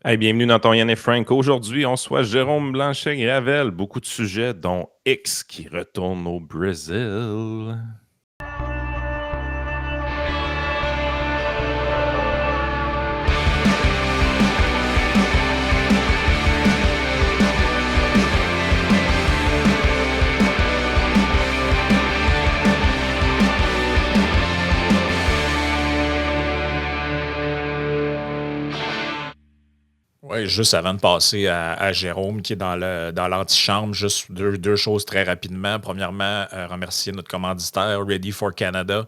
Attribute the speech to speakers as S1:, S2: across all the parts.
S1: Hey, bienvenue dans ton Yann et Frank. Aujourd'hui, on soit Jérôme Blanchet-Gravel. Beaucoup de sujets, dont X qui retourne au Brésil.
S2: Oui, juste avant de passer à Jérôme qui est dans l'antichambre, juste deux choses très rapidement. Premièrement, remercier notre commanditaire Ready for Canada.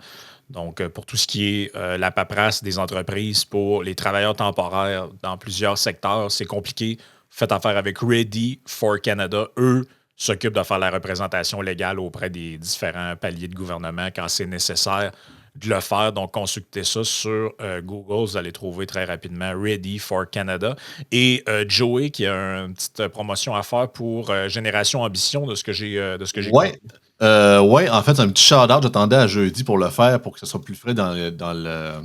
S2: Donc, pour tout ce qui est la paperasse des entreprises pour les travailleurs temporaires dans plusieurs secteurs, c'est compliqué. Faites affaire avec Ready for Canada. Eux s'occupent de faire la représentation légale auprès des différents paliers de gouvernement quand c'est nécessaire de le faire. Donc, consultez ça sur Google. Vous allez trouver très rapidement Ready for Canada. Et Joey, qui a une petite promotion à faire pour Génération Ambition, de ce que j'ai
S3: Ouais.
S2: compris.
S3: Ouais, en fait, c'est un petit shout-out. J'attendais à jeudi pour le faire, pour que ce soit plus frais dans la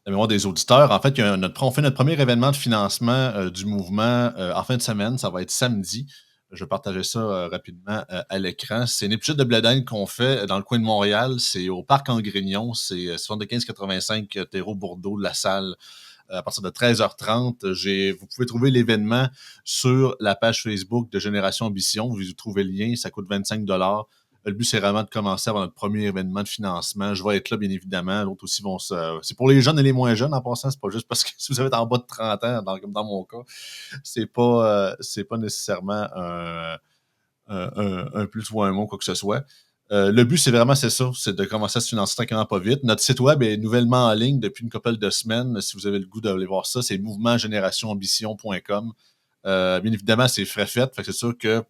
S3: mémoire des auditeurs. En fait, on fait notre premier événement de financement du mouvement en fin de semaine. Ça va être samedi. Je vais partager ça rapidement à l'écran. C'est une épisode de Blé d'Inde qu'on fait dans le coin de Montréal. C'est au Parc en Grignon. C'est 75-85 Terreau Bourdeau de la salle. À partir de 13h30, vous pouvez trouver l'événement sur la page Facebook de Génération Ambition. Vous trouvez le lien, ça coûte 25 $. Le but, c'est vraiment de commencer à avoir notre premier événement de financement. Je vais être là, bien évidemment. L'autre aussi vont se. C'est pour les jeunes et les moins jeunes, en passant. C'est pas juste parce que si vous êtes en bas de 30 ans, comme dans mon cas, c'est pas nécessairement un plus ou un mot, quoi que ce soit. Le but, c'est de commencer à se financer tranquillement pas vite. Notre site web est nouvellement en ligne depuis une couple de semaines. Si vous avez le goût d'aller voir ça, c'est mouvementgénérationambition.com. Bien évidemment, c'est frais fait. Fait que c'est sûr que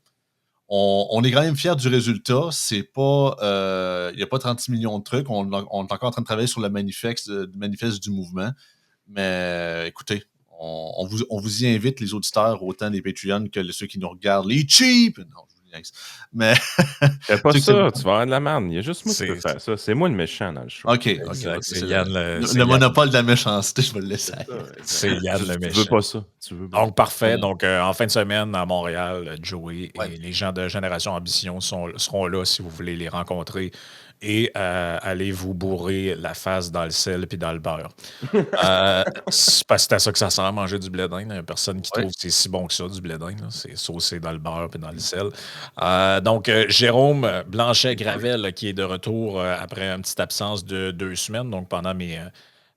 S3: on est quand même fiers du résultat. C'est pas, il n'y a pas 36 millions de trucs. On est encore en train de travailler sur le manifeste du mouvement. Mais écoutez, on vous y invite, les auditeurs, autant les Patreons que ceux qui nous regardent. Les cheap! Non, je vous niaise. Mais.
S1: Fais pas
S3: Tu sais que
S1: ça, tu vas avoir de la merde. Il y a juste moi qui peux faire ça. C'est moi le méchant dans le show.
S3: OK.
S2: Exact. C'est Yann
S3: le monopole de la méchanceté, je vais le laisser.
S2: C'est Yann le
S1: Tu
S2: méchant.
S1: veux pas ça. Tu veux pas.
S2: Donc, parfait. Donc, en fin de semaine, à Montréal, Joey
S3: Ouais.
S2: et les gens de Génération Ambition seront là si vous voulez les rencontrer et aller vous bourrer la face dans le sel puis dans le beurre. C'est parce que c'est à ça que ça sert à manger du blé d'Inde. Il n'y a personne qui trouve que c'est si bon que ça, du blé d'Inde. C'est saucé dans le beurre puis dans le sel. Donc, Jérôme Blanchet-Gravel, qui est de retour après une petite absence de 2 semaines, donc pendant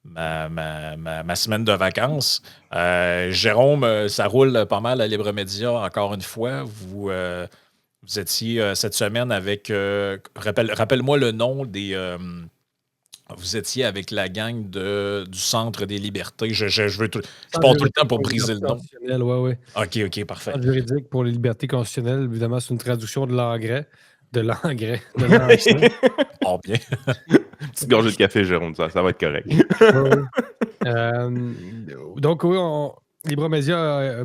S2: ma semaine de vacances. Jérôme, ça roule pas mal à Libre Média, encore une fois. Vous étiez cette semaine avec... rappelle-moi le nom des... vous étiez avec la gang du Centre des libertés. Je pars tout le temps pour briser le nom.
S4: Oui.
S2: OK, parfait.
S4: Centre juridique pour les libertés constitutionnelles, évidemment, c'est une traduction de l'anglais. De l'anglais.
S2: Oh, bien.
S1: Petite gorgée de café, Jérôme, ça va être correct.
S4: Donc, oui, Libre Média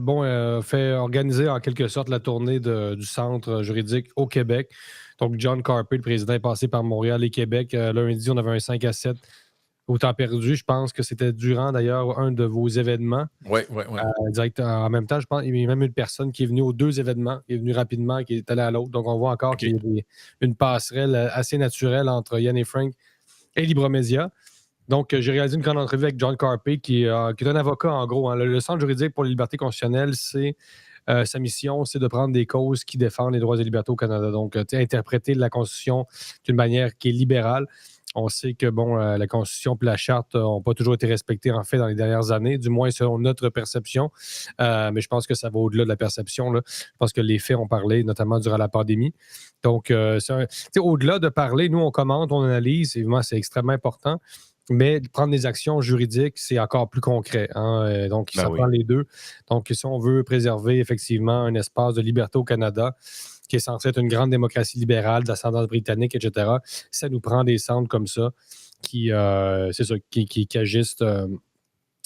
S4: fait organiser en quelque sorte la tournée du Centre juridique au Québec. Donc, John Carpé, le président, est passé par Montréal et Québec. Lundi, on avait un 5-7 au temps perdu. Je pense que c'était durant, d'ailleurs, un de vos événements.
S2: Oui.
S4: Direct, en même temps, je pense qu'il y a même une personne qui est venue aux 2 événements, qui est venue rapidement, qui est allée à l'autre. Donc, on voit encore qu'il y a une passerelle assez naturelle entre Yann et Frank et Libre Média. Donc, j'ai réalisé une grande entrevue avec John Carpé, qui est un avocat, en gros. Hein. Le Centre juridique pour les libertés constitutionnelles, sa mission, c'est de prendre des causes qui défendent les droits et libertés au Canada. Donc, interpréter la Constitution d'une manière qui est libérale. On sait que la Constitution et la Charte n'ont pas toujours été respectées, en fait, dans les dernières années, du moins selon notre perception. Mais je pense que ça va au-delà de la perception. Là. Je pense que les faits ont parlé, notamment durant la pandémie. Donc, au-delà de parler, nous, on commente, on analyse. Évidemment, c'est extrêmement important. Mais prendre des actions juridiques, c'est encore plus concret. Hein? Donc, ça prend les deux. Donc, si on veut préserver effectivement un espace de liberté au Canada, qui est censé être une grande démocratie libérale d'ascendance britannique, etc., ça nous prend des centres comme ça qui agissent,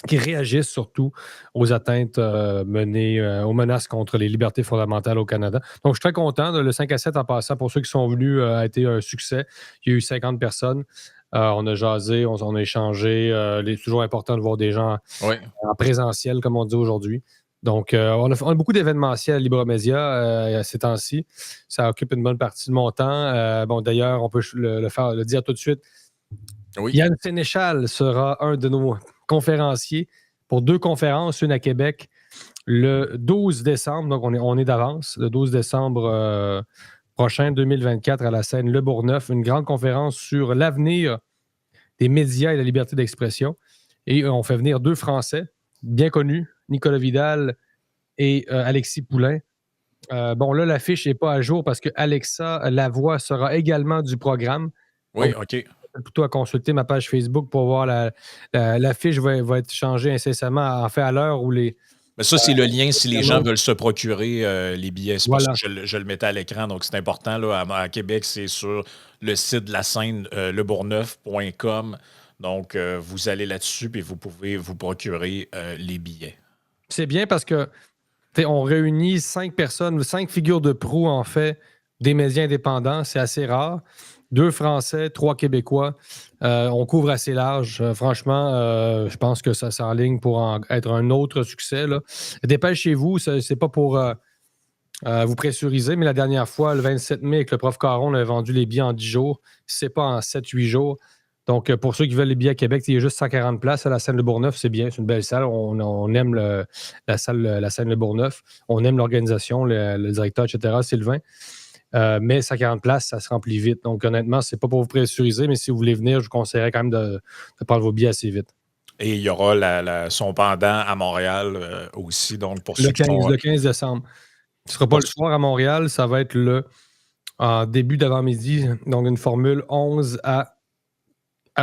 S4: qui réagissent surtout aux atteintes menées, aux menaces contre les libertés fondamentales au Canada. Donc, je suis très content. Le 5-7, en passant, pour ceux qui sont venus, a été un succès. Il y a eu 50 personnes. On a jasé, on a échangé. C'est toujours important de voir des gens en présentiel, comme on dit aujourd'hui. Donc, on a beaucoup d'événementiels à Libra-Média ces temps-ci. Ça occupe une bonne partie de mon temps. D'ailleurs, on peut le dire tout de suite.
S2: Oui.
S4: Yann Sénéchal sera un de nos conférenciers pour 2 conférences, une à Québec le 12 décembre. Donc, on est d'avance. Le 12 décembre prochain, 2024, à la scène Le Bourgneuf. Une grande conférence sur l'avenir des médias et la liberté d'expression. Et on fait venir 2 Français bien connus, Nicolas Vidal et Alexis Poulain. Là, l'affiche n'est pas à jour parce que Alexa Lavoie sera également du programme.
S2: Oui,
S4: donc,
S2: OK.
S4: Plutôt à consulter ma page Facebook pour voir l'affiche va être changée incessamment, en fait, à l'heure où les...
S2: Mais ça, c'est le lien si les gens veulent se procurer les billets. C'est
S4: Voilà.
S2: pour ça que je le mettais à l'écran, donc c'est important. Là, à Québec, c'est sur le site de la scène lebourgneuf.com. Donc, vous allez là-dessus et vous pouvez vous procurer les billets.
S4: C'est bien parce que on réunit 5 personnes, 5 figures de proue, en fait, des médias indépendants. C'est assez rare. 2 Français, 3 Québécois. On couvre assez large. Franchement, je pense que ça s'enligne pour être un autre succès. Là. Dépêchez-vous, c'est pas pour vous pressuriser, mais la dernière fois, le 27 mai, avec le prof Caron, on avait vendu les billets en 10 jours. C'est pas en 7-8 jours. Donc, pour ceux qui veulent les billets à Québec, il y a juste 140 places à la scène Le Bourgneuf. C'est bien, c'est une belle salle. On aime la scène Le Bourgneuf. On aime l'organisation, le directeur, etc., Sylvain. Mais 140 places, ça se remplit vite. Donc, honnêtement, c'est pas pour vous pressuriser, mais si vous voulez venir, je vous conseillerais quand même de prendre vos billets assez vite.
S2: Et il y aura son pendant à Montréal aussi. Donc, pour ceux qui sont...
S4: Le 15 décembre. Ce ne sera pas le soir à Montréal, ça va être en début d'avant-midi. Donc, une formule 11 à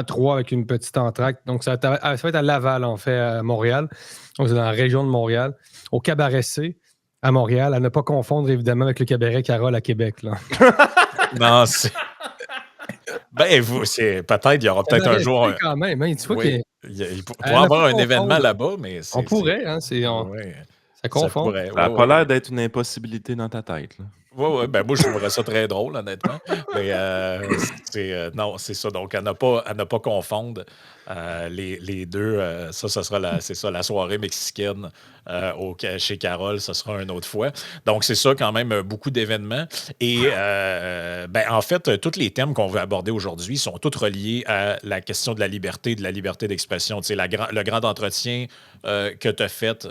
S4: 3 avec une petite entracte. Donc, ça va être à Laval, en fait, à Montréal. Donc, c'est dans la région de Montréal. Au Cabaret C, à Montréal, à ne pas confondre, évidemment, avec le Cabaret Carole à Québec. Là.
S2: Non, c'est... peut-être, il y aura peut-être un jour...
S4: quand même, hein, tu vois
S2: il pourrait y avoir un événement là-bas, mais...
S4: On pourrait, hein, ça confond.
S1: Ça n'a pas l'air d'être une impossibilité dans ta tête. Là.
S2: Oui, moi, je trouverais ça très drôle, honnêtement. Mais non, c'est ça. Donc, à ne pas confondre les deux. Ça sera la soirée mexicaine chez Carole. Ça sera une autre fois. Donc, c'est ça, quand même, beaucoup d'événements. Et, en fait, tous les thèmes qu'on veut aborder aujourd'hui sont tous reliés à la question de la liberté d'expression. Tu sais, le grand entretien que tu as fait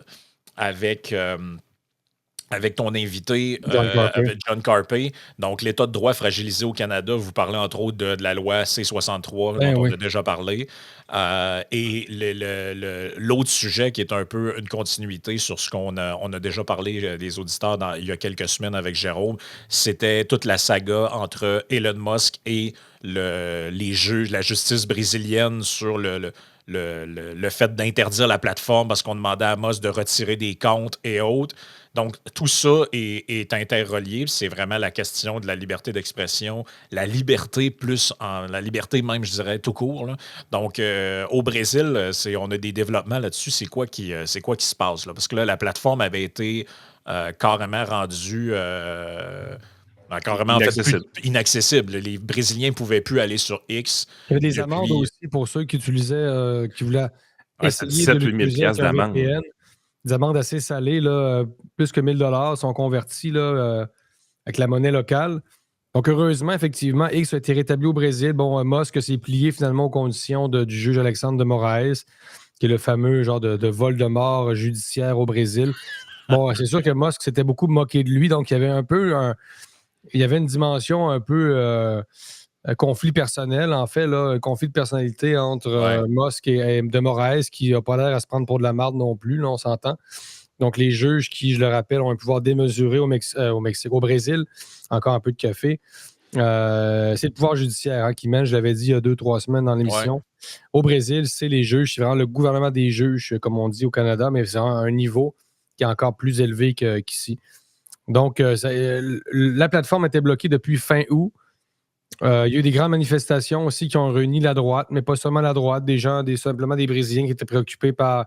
S2: avec ton invité, avec John Carpay. Donc, l'état de droit fragilisé au Canada, vous parlez entre autres de la loi C-63, dont on a déjà parlé. Et l'autre sujet qui est un peu une continuité sur ce qu'on a déjà parlé des auditeurs il y a quelques semaines avec Jérôme, c'était toute la saga entre Elon Musk et les juges, la justice brésilienne sur le fait d'interdire la plateforme parce qu'on demandait à Musk de retirer des comptes et autres. Donc, tout ça est interrelié. C'est vraiment la question de la liberté d'expression, la liberté même, je dirais, tout court. Là. Donc, au Brésil, on a des développements là-dessus. C'est quoi qui se passe? Là? Parce que là, la plateforme avait été carrément rendue... carrément inaccessible. Les Brésiliens ne pouvaient plus aller sur X.
S4: Il y avait des amendes aussi pour ceux qui utilisaient, qui voulaient essayer de l'utiliser avec un VPN. Des amendes assez salées, là, plus que 1 000 sont convertis là, avec la monnaie locale. Donc, heureusement, effectivement, X a été rétabli au Brésil. Bon, Musk s'est plié finalement aux conditions du juge Alexandre de Moraes, qui est le fameux genre de vol de mort judiciaire au Brésil. Bon, c'est sûr que Musk s'était beaucoup moqué de lui, donc il y avait il y avait une dimension un peu conflit personnel, en fait, là, conflit de personnalité entre Musk et de Moraes, qui n'a pas l'air à se prendre pour de la marde non plus, là, on s'entend. Donc, les juges qui, je le rappelle, ont un pouvoir démesuré au Mexique, au Brésil, encore un peu de café. C'est le pouvoir judiciaire qui mène, je l'avais dit il y a 2-3 semaines dans l'émission. Ouais. Au Brésil, c'est les juges, c'est vraiment le gouvernement des juges, comme on dit au Canada, mais c'est un niveau qui est encore plus élevé qu'ici. Donc, la plateforme était bloquée depuis fin août. Il y a eu des grandes manifestations aussi qui ont réuni la droite, mais pas seulement la droite, des gens, simplement des Brésiliens qui étaient préoccupés par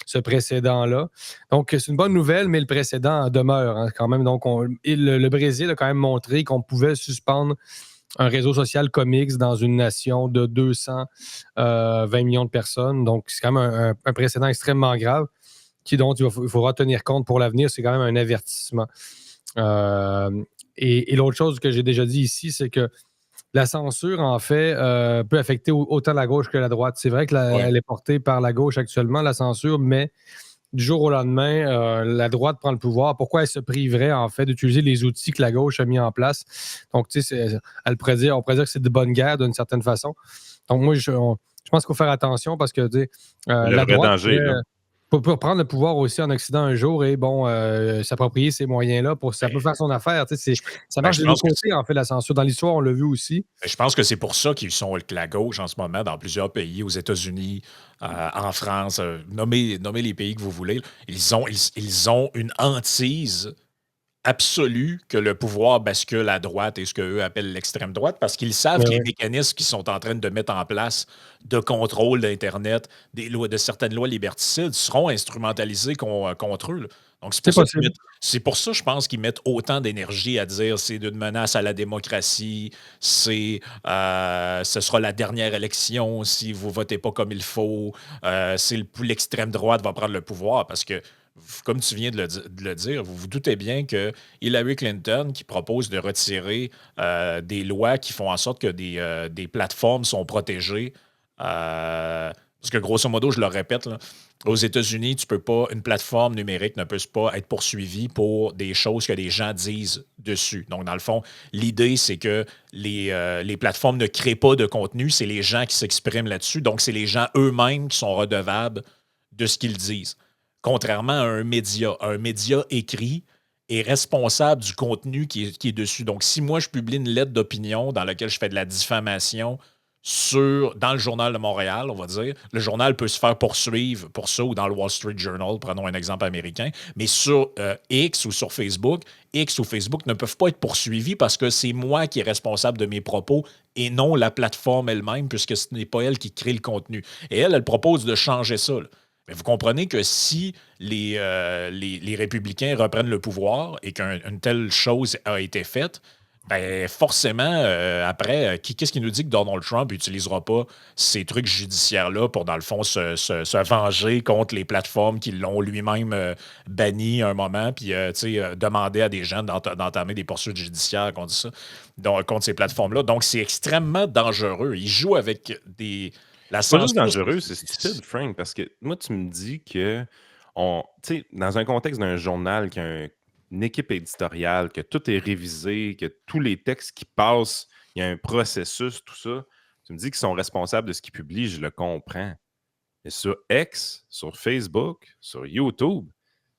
S4: ce précédent-là. Donc, c'est une bonne nouvelle, mais le précédent demeure quand même. Donc, le Brésil a quand même montré qu'on pouvait suspendre un réseau social comme X dans une nation de 220 millions de personnes. Donc, c'est quand même un précédent extrêmement grave dont il faudra tenir compte pour l'avenir. C'est quand même un avertissement. Et l'autre chose que j'ai déjà dit ici, c'est que la censure, en fait, peut affecter autant la gauche que la droite. C'est vrai qu'elle est portée par la gauche actuellement, la censure, mais du jour au lendemain, la droite prend le pouvoir. Pourquoi elle se priverait, en fait, d'utiliser les outils que la gauche a mis en place? Donc, tu sais, on pourrait dire que c'est de bonne guerre d'une certaine façon. Donc, moi, je pense qu'il faut faire attention parce que, tu sais, la droite
S1: danger, là.
S4: peut prendre le pouvoir aussi en Occident un jour et, s'approprier ces moyens-là. Ça peut faire son affaire. Tu sais, ça marche de l'autre côté, en fait, la censure. Dans l'histoire, on l'a vu aussi.
S2: Je pense que c'est pour ça qu'ils sont que la gauche en ce moment dans plusieurs pays, aux États-Unis, en France, nommez les pays que vous voulez. Ils ont une hantise absolue que le pouvoir bascule à droite et ce qu'eux appellent l'extrême droite parce qu'ils savent que les mécanismes qu'ils sont en train de mettre en place de contrôle d'Internet, de certaines lois liberticides seront instrumentalisés contre eux. Là. Donc, c'est pour ça, je pense, qu'ils mettent autant d'énergie à dire c'est une menace à la démocratie, ce sera la dernière élection si vous votez pas comme il faut, l'extrême droite va prendre le pouvoir parce que comme tu viens de le dire, vous vous doutez bien que Hillary Clinton, qui propose de retirer des lois qui font en sorte que des plateformes sont protégées, parce que grosso modo, je le répète, là, aux États-Unis, une plateforme numérique ne peut pas être poursuivie pour des choses que les gens disent dessus. Donc, dans le fond, l'idée, c'est que les plateformes ne créent pas de contenu, c'est les gens qui s'expriment là-dessus. Donc, c'est les gens eux-mêmes qui sont redevables de ce qu'ils disent. Contrairement à un média écrit est responsable du contenu qui est dessus. Donc, si moi, je publie une lettre d'opinion dans laquelle je fais de la diffamation dans le Journal de Montréal, on va dire, le journal peut se faire poursuivre pour ça ou dans le Wall Street Journal, prenons un exemple américain, mais sur X ou sur Facebook, X ou Facebook ne peuvent pas être poursuivis parce que c'est moi qui est responsable de mes propos et non la plateforme elle-même, puisque ce n'est pas elle qui crée le contenu. Et elle propose de changer ça, là. Mais vous comprenez que si les républicains reprennent le pouvoir et qu'une telle chose a été faite, ben forcément, après, qu'est-ce qui nous dit que Donald Trump n'utilisera pas ces trucs judiciaires-là pour, dans le fond, se venger contre les plateformes qui l'ont lui-même banni à un moment, puis demander à des gens d'entamer des poursuites judiciaires contre ces plateformes-là. Donc, c'est extrêmement dangereux. Il joue avec la
S1: C'est pas juste
S2: censure.
S1: dangereux, c'est stupide, Frank, parce que moi, tu me dis que, dans un contexte d'un journal qui a une équipe éditoriale, que tout est révisé, que tous les textes qui passent, il y a un processus, tout ça, tu me dis qu'ils sont responsables de ce qu'ils publient, je le comprends. Mais sur X, sur Facebook, sur YouTube,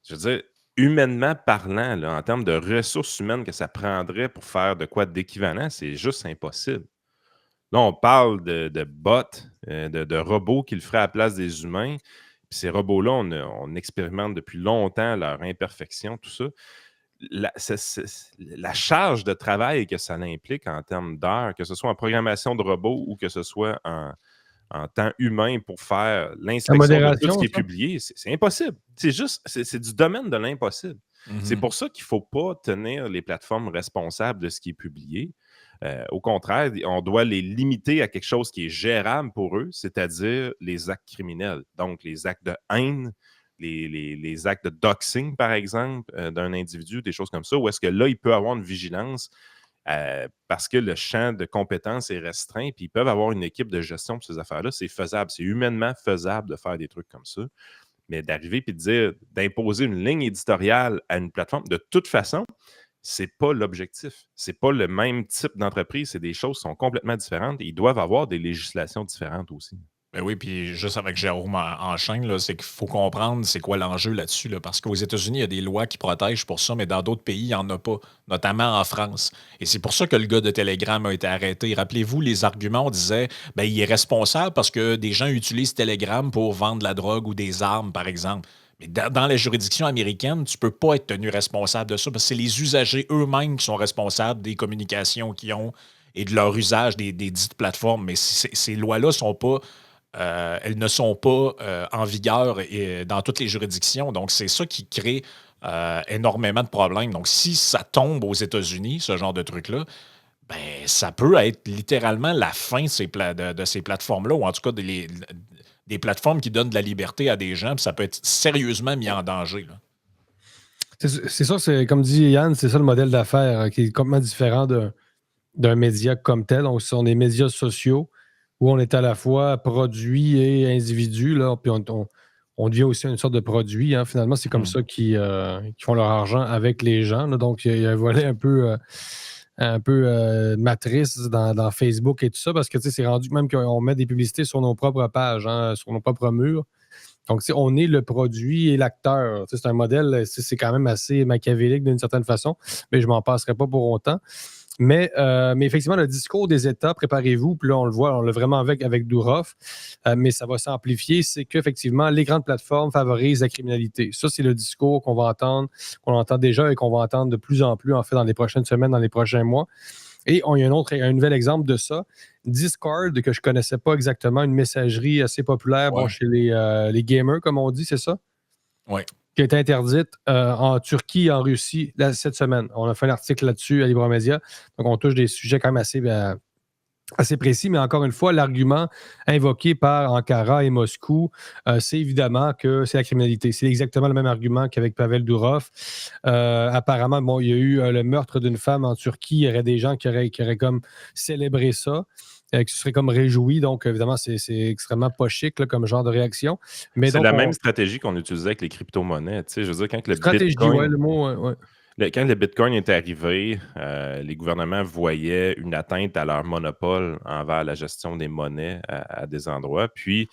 S1: je veux dire, humainement parlant, là, en termes de ressources humaines que ça prendrait pour faire de quoi d'équivalent, c'est juste impossible. Là, on parle de bots, de robots qui le feraient à la place des humains. Puis ces robots-là, on expérimente depuis longtemps leur imperfection, tout ça. La charge de travail que ça implique en termes d'heures, que ce soit en programmation de robots ou que ce soit en temps humain pour faire l'inspection de tout ce qui est publié, c'est impossible. C'est du domaine de l'impossible. C'est pour ça qu'il ne faut pas tenir les plateformes responsables de ce qui est publié. Au contraire, on doit les limiter à quelque chose qui est gérable pour eux, c'est-à-dire les actes criminels. Donc, les actes de haine, les actes de doxing, par exemple, d'un individu, des choses comme ça, où est-ce que là, il peut avoir une vigilance parce que le champ de compétences est restreint, puis ils peuvent avoir une équipe de gestion pour ces affaires-là. C'est faisable, c'est humainement faisable de faire des trucs comme ça. Mais d'arriver et de dire, d'imposer une ligne éditoriale à une plateforme, de toute façon, c'est pas l'objectif. C'est pas le même type d'entreprise. C'est des choses qui sont complètement différentes. Et ils doivent avoir des législations différentes aussi.
S2: Ben oui, puis juste avec Jérôme en chaîne, là, c'est qu'il faut comprendre c'est quoi l'enjeu là-dessus. Là, parce qu'aux États-Unis, il y a des lois qui protègent pour ça, mais dans d'autres pays, il n'y en a pas, notamment en France. Et c'est pour ça que le gars de Telegram a été arrêté. Rappelez-vous, les arguments, on disait ben, il est responsable parce que des gens utilisent Telegram pour vendre de la drogue ou des armes, par exemple. Mais dans la juridiction américaine, tu ne peux pas être tenu responsable de ça parce que c'est les usagers eux-mêmes qui sont responsables des communications qu'ils ont et de leur usage des dites plateformes. Mais ces lois-là sont pas. Elles ne sont pas en vigueur dans toutes les juridictions. Donc, c'est ça qui crée énormément de problèmes. Donc, si ça tombe aux États-Unis, ce genre de truc-là, ben, ça peut être littéralement la fin de ces plateformes-là, ou en tout cas des plateformes qui donnent de la liberté à des gens, puis ça peut être sérieusement mis en danger. Là.
S4: C'est ça, c'est comme dit Yann, c'est ça le modèle d'affaires qui est complètement différent d'un média comme tel. Donc, ce sont des médias sociaux où on est à la fois produit et individu, là, puis on devient aussi une sorte de produit. Hein. Finalement, c'est comme ça qu'ils font leur argent avec les gens. Là. Donc, il y a un volet un peu matrice dans Facebook et tout ça, parce que c'est rendu même qu'on met des publicités sur nos propres pages, hein, sur nos propres murs. Donc, on est le produit et l'acteur. C'est un modèle, c'est quand même assez machiavélique d'une certaine façon, mais je ne m'en passerai pas pour autant. Mais effectivement, le discours des États, préparez-vous, puis là, on le voit, on l'a vraiment avec Durov, mais ça va s'amplifier, c'est qu'effectivement, les grandes plateformes favorisent la criminalité. Ça, c'est le discours qu'on entend déjà et qu'on va entendre de plus en plus, en fait, dans les prochaines semaines, dans les prochains mois. Et il y a un nouvel exemple de ça. Discord, que je ne connaissais pas exactement, une messagerie assez populaire chez les gamers, comme on dit, c'est ça?
S2: Oui.
S4: Qui a été interdite en Turquie et en Russie cette semaine. On a fait un article là-dessus à Libromédia. Donc, on touche des sujets quand même assez précis, mais encore une fois, l'argument invoqué par Ankara et Moscou, c'est évidemment que c'est la criminalité. C'est exactement le même argument qu'avec Pavel Durov. Apparemment, il y a eu le meurtre d'une femme en Turquie. Il y aurait des gens qui auraient comme célébré ça. Qui se seraient comme réjouis. Donc, évidemment, c'est extrêmement pas chic là, comme genre de réaction. Mais
S1: c'est la même stratégie qu'on utilisait avec les crypto-monnaies. Je veux dire, quand le
S4: Bitcoin... le mot,
S1: quand le Bitcoin est arrivé, les gouvernements voyaient une atteinte à leur monopole envers la gestion des monnaies à des endroits. Puis,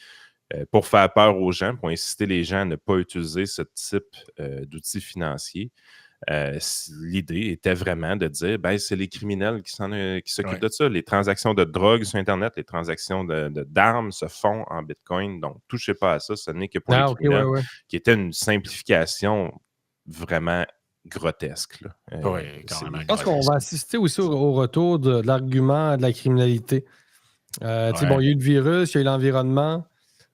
S1: pour faire peur aux gens, pour inciter les gens à ne pas utiliser ce type d'outils financiers, l'idée était vraiment de dire c'est les criminels qui s'occupent de ça. Les transactions de drogue sur Internet, les transactions d'armes se font en Bitcoin. Donc, touchez pas à ça. Ce n'est que pour les criminels, qui était une simplification vraiment grotesque. Là.
S4: Je pense qu'on va assister aussi au retour de l'argument de la criminalité. Bon, il y a eu le virus, il y a eu l'environnement.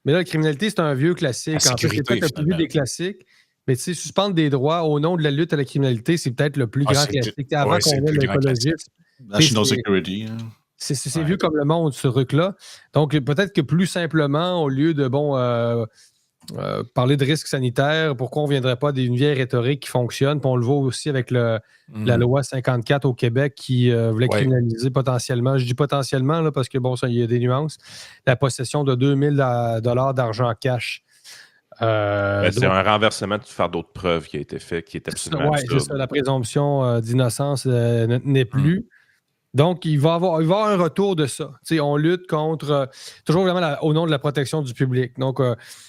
S4: Mais là, la criminalité, c'est un vieux classique. En fait, c'est peut-être le plus vieux des classiques. Mais suspendre des droits au nom de la lutte à la criminalité, c'est peut-être le plus grand classique. Avant qu'on ait l'écologisme.
S3: National Security.
S4: C'est vieux comme le monde, ce truc-là. Donc, peut-être que plus simplement, au lieu de parler de risques sanitaires, pourquoi on ne viendrait pas d'une vieille rhétorique qui fonctionne? Puis on le voit aussi avec la loi 54 au Québec qui voulait criminaliser potentiellement, je dis potentiellement là, parce que il y a des nuances, la possession de 2000 $ d'argent cash.
S1: C'est un renversement de fardeau de preuve qui a été fait, qui est absolument absurde.
S4: C'est ça, la présomption d'innocence n'est plus. Donc, il va y avoir un retour de ça. On lutte contre, toujours vraiment au nom de la protection du public. Donc,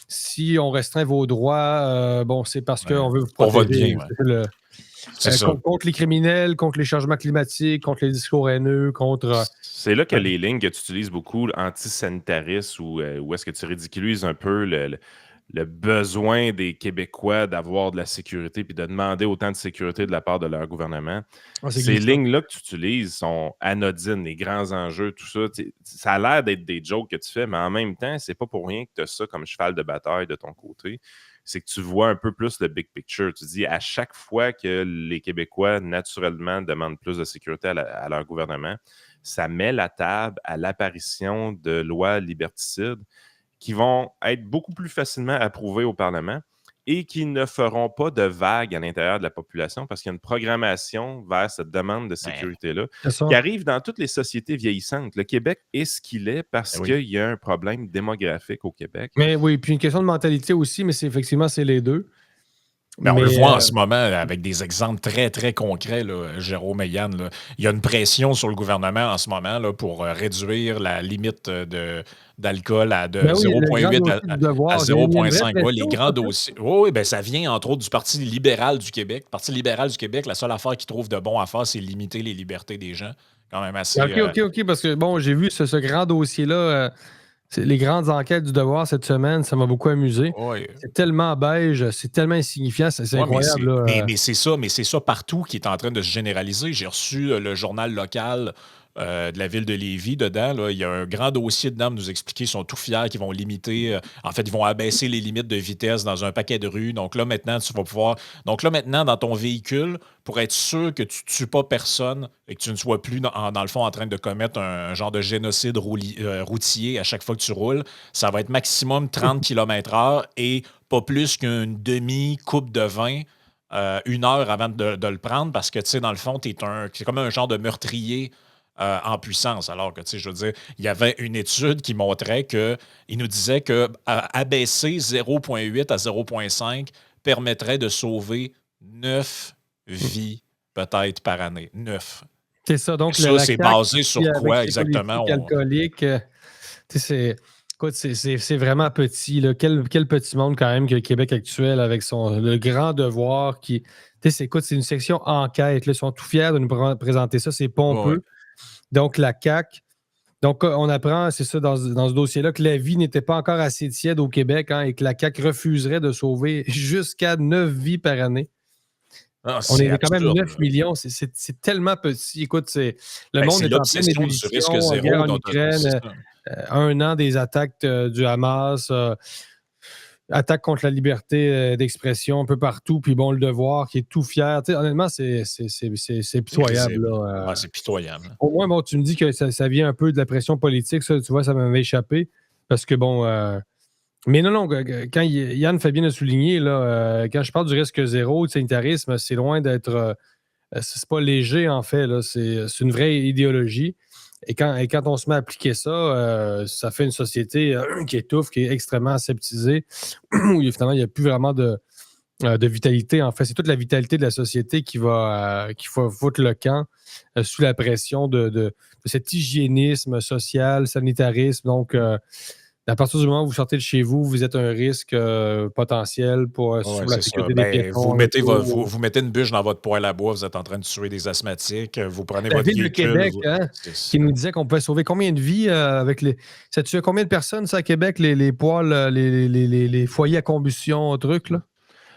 S4: si on restreint vos droits, c'est parce qu'on veut vous protéger.
S2: Pour votre bien.
S4: Contre les criminels, contre les changements climatiques, contre les discours haineux, contre...
S1: C'est là que les lignes que tu utilises beaucoup, antisanitaristes, ou où est-ce que tu ridiculises un peu le besoin des Québécois d'avoir de la sécurité puis de demander autant de sécurité de la part de leur gouvernement. Ces lignes-là que tu utilises sont anodines, les grands enjeux, tout ça. Ça a l'air d'être des jokes que tu fais, mais en même temps, c'est pas pour rien que tu as ça comme cheval de bataille de ton côté. C'est que tu vois un peu plus le big picture. Tu dis, à chaque fois que les Québécois, naturellement, demandent plus de sécurité à leur gouvernement, ça met la table à l'apparition de lois liberticides qui vont être beaucoup plus facilement approuvés au Parlement et qui ne feront pas de vagues à l'intérieur de la population parce qu'il y a une programmation vers cette demande de sécurité-là qui arrive dans toutes les sociétés vieillissantes. Le Québec est ce qu'il est parce qu'il y a un problème démographique au Québec.
S4: Mais oui, puis une question de mentalité aussi, mais effectivement, c'est les deux.
S2: Mais on le voit en ce moment avec des exemples très, très concrets, là, Jérôme et Yann. Là. Il y a une pression sur le gouvernement en ce moment là, pour réduire la limite d'alcool de 0,8 à 0,5. Ouais, les grands dossiers. Oui, ça vient entre autres du Parti libéral du Québec. Le Parti libéral du Québec, la seule affaire qu'ils trouvent de bon à faire, c'est limiter les libertés des gens. Quand même assez...
S4: OK, parce que j'ai vu ce grand dossier-là... les grandes enquêtes du Devoir cette semaine, ça m'a beaucoup amusé.
S2: Oui.
S4: C'est tellement beige, c'est tellement insignifiant, c'est incroyable.
S2: Mais c'est ça partout qui est en train de se généraliser. J'ai reçu le journal local de la ville de Lévis dedans. Là. Il y a un grand dossier dedans, nous expliquer, ils sont tout fiers qu'ils vont limiter, en fait, ils vont abaisser les limites de vitesse dans un paquet de rues. Donc là, maintenant, tu vas pouvoir. Donc là, maintenant, dans ton véhicule, pour être sûr que tu ne tues pas personne et que tu ne sois plus, dans le fond, en train de commettre un genre de génocide routier à chaque fois que tu roules, ça va être maximum 30 km/h et pas plus qu'une demi-coupe de vin. 1 heure avant de le prendre parce que, tu sais, dans le fond, c'est comme un genre de meurtrier en puissance. Alors que, tu sais, je veux dire, il y avait une étude qui montrait il nous disait que abaisser 0,8 à 0,5 permettrait de sauver 9 vies peut-être par année. 9.
S4: C'est ça. Donc,
S2: ça, c'est basé sur quoi exactement?
S4: Alcoolique, écoute, c'est vraiment petit. Là. Quel petit monde quand même que le Québec actuel avec le grand devoir qui... Écoute, c'est une section enquête. Là, ils sont tout fiers de nous présenter ça. C'est pompeux. Ouais. Donc, la CAQ. Donc, on apprend, c'est ça, dans ce dossier-là, que la vie n'était pas encore assez tiède au Québec et que la CAQ refuserait de sauver jusqu'à 9 vies par année.
S2: Ah,
S4: on est quand même 9 millions, c'est tellement petit. Écoute, le monde est en pleine ébullition, guerre en Ukraine, 1 an des attaques du Hamas, attaques contre la liberté d'expression un peu partout, puis bon, le devoir qui est tout fier. Honnêtement, c'est pitoyable.
S2: Ouais, c'est pitoyable.
S4: Au moins, bon, tu me dis que ça vient un peu de la pression politique, ça, tu vois, ça m'avait échappé, parce que bon... Mais non, quand Yann fait bien de souligner, là, quand je parle du risque zéro, du sanitarisme, c'est loin d'être... c'est pas léger, en fait. Là, c'est une vraie idéologie. Et quand on se met à appliquer ça, ça fait une société qui étouffe, qui est extrêmement aseptisée, où finalement, il n'y a plus vraiment de vitalité. En fait, c'est toute la vitalité de la société qui va foutre le camp sous la pression de cet hygiénisme social, sanitarisme. Donc... à partir du moment où vous sortez de chez vous, vous êtes un risque potentiel sur la sécurité des piétons.
S2: Vous mettez une bûche dans votre poêle à bois, vous êtes en train de tuer des asthmatiques, vous prenez votre véhicule.
S4: La ville de Québec, qui nous disait qu'on pouvait sauver combien de vies avec les... Ça tue combien de personnes, ça, à Québec, les poêles, les foyers à combustion, trucs, là?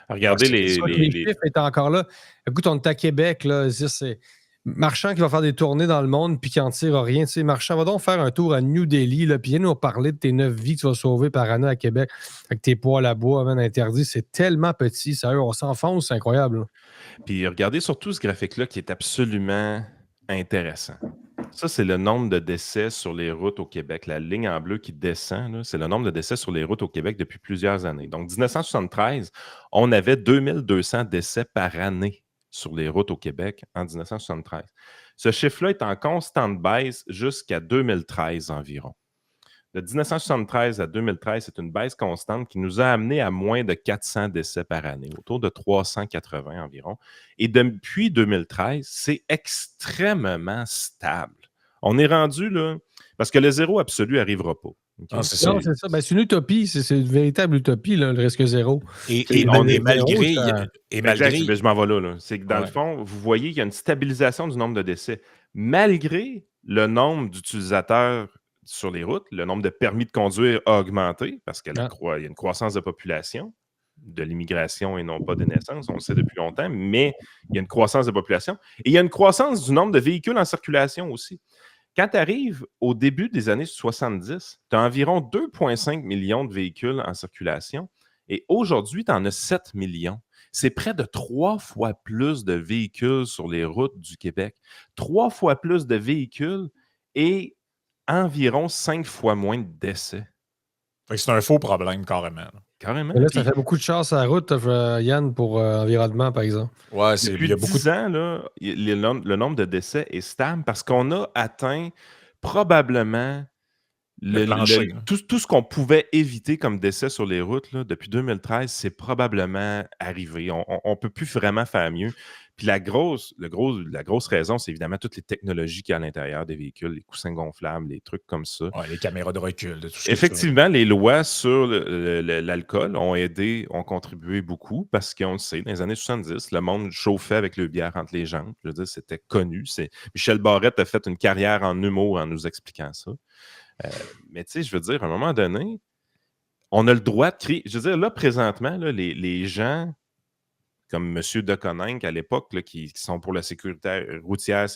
S1: Regardez les
S4: chiffres étaient encore là. Écoute, on est à Québec, là, c'est... Marchand qui va faire des tournées dans le monde puis qui en tire rien. Tu sais, Marchand, va donc faire un tour à New Delhi puis viens nous parler de tes 9 vies que tu vas sauver par année à Québec avec tes poêles à bois interdits. C'est tellement petit, sérieux, on s'enfonce, c'est incroyable. Là.
S1: Puis regardez surtout ce graphique-là qui est absolument intéressant. Ça, c'est le nombre de décès sur les routes au Québec. La ligne en bleu qui descend, là, c'est le nombre de décès sur les routes au Québec depuis plusieurs années. Donc, 1973, on avait 2200 décès par année sur les routes au Québec en 1973. Ce chiffre-là est en constante baisse jusqu'à 2013 environ. De 1973 à 2013, c'est une baisse constante qui nous a amené à moins de 400 décès par année, autour de 380 environ. Et depuis 2013, c'est extrêmement stable. On est rendu là, parce que le zéro absolu n'arrivera pas.
S4: Okay. Ah, c'est ça. Ben, c'est une utopie, c'est une véritable utopie, là, le risque zéro.
S2: Malgré.
S1: Exact, je m'en vais là. C'est que dans le fond, vous voyez qu'il y a une stabilisation du nombre de décès. Malgré le nombre d'utilisateurs sur les routes, le nombre de permis de conduire a augmenté parce qu'il y a une croissance de population, de l'immigration et non pas de naissance, on le sait depuis longtemps, mais il y a une croissance de population. Et il y a une croissance du nombre de véhicules en circulation aussi. Quand tu arrives au début des années 70, tu as environ 2,5 millions de véhicules en circulation et aujourd'hui, tu en as 7 millions. C'est près de 3 fois plus de véhicules sur les routes du Québec. 3 fois plus de véhicules et environ 5 fois moins de décès.
S2: C'est un faux problème, carrément.
S1: Carrément.
S4: Là, ça fait beaucoup de chance à la route, Yann, pour l'environnement, par exemple.
S1: Ouais, depuis 10 ans, là, le nombre de décès est stable parce qu'on a atteint probablement tout ce qu'on pouvait éviter comme décès sur les routes là, depuis 2013, c'est probablement arrivé. On ne peut plus vraiment faire mieux. Puis la grosse raison, c'est évidemment toutes les technologies qu'il y a à l'intérieur des véhicules, les coussins gonflables, les trucs comme ça.
S2: Ouais, les caméras de recul. Tout
S1: Effectivement, les lois sur l'alcool ont contribué beaucoup parce qu'on le sait, dans les années 70, le monde chauffait avec le bière entre les jambes. Je veux dire, c'était connu. Michel Barrette a fait une carrière en humour en nous expliquant ça. Mais tu sais, je veux dire, à un moment donné, on a le droit de crier. Je veux dire, là, présentement, là, les gens comme M. Deconinck à l'époque, qui sont pour la sécurité routière,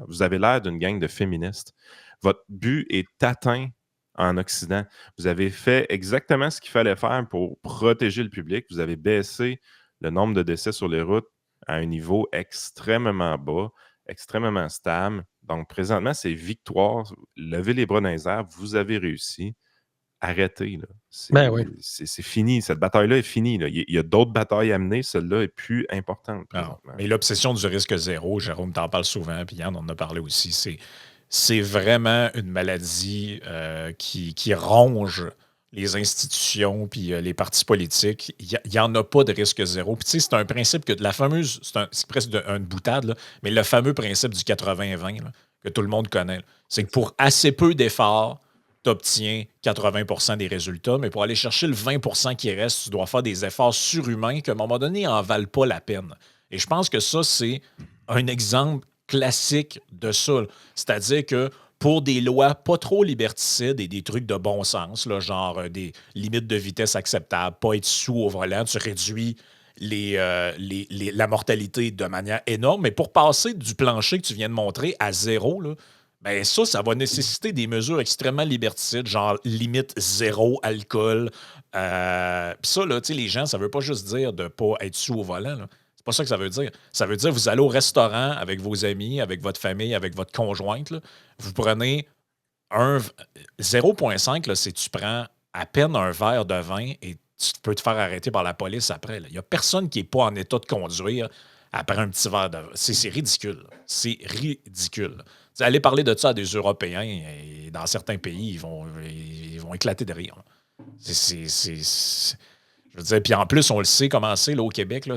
S1: vous avez l'air d'une gang de féministes. Votre but est atteint en Occident. Vous avez fait exactement ce qu'il fallait faire pour protéger le public. Vous avez baissé le nombre de décès sur les routes à un niveau extrêmement bas, extrêmement stable. Donc, présentement, c'est victoire. Levez les bras dans les airs. Vous avez réussi. Arrêtez. C'est fini. Cette bataille-là est finie. Là. Il y a d'autres batailles à mener. Celle-là est plus importante.
S2: Mais l'obsession du risque zéro, Jérôme t'en parle souvent, puis Yann en a parlé aussi, c'est vraiment une maladie qui ronge les institutions puis les partis politiques. Il n'y en a pas de risque zéro. Puis tu sais, c'est un principe que c'est presque une boutade, là, mais le fameux principe du 80-20 là, que tout le monde connaît, c'est que pour assez peu d'efforts, tu obtiens 80% des résultats, mais pour aller chercher le 20% qui reste, tu dois faire des efforts surhumains qui, à un moment donné, n'en valent pas la peine. Et je pense que ça, c'est un exemple classique de ça. C'est-à-dire que pour des lois pas trop liberticides et des trucs de bon sens, là, genre des limites de vitesse acceptables, pas être sous au volant, tu réduis la mortalité de manière énorme. Mais pour passer du plancher que tu viens de montrer à zéro, là, ben ça va nécessiter des mesures extrêmement liberticides, genre limite zéro alcool. Puis ça, là, les gens, ça veut pas juste dire de pas être sous au volant. Là. C'est pas ça que ça veut dire. Ça veut dire que vous allez au restaurant avec vos amis, avec votre famille, avec votre conjointe. Là, vous prenez 0,5, là, c'est tu prends à peine un verre de vin et tu peux te faire arrêter par la police après. Il n'y a personne qui n'est pas en état de conduire après un petit verre de vin. C'est ridicule. C'est ridicule. Allez parler de ça à des Européens et dans certains pays, ils vont éclater de rire. Je veux dire, puis en plus, on le sait comment c'est là, au Québec. Là,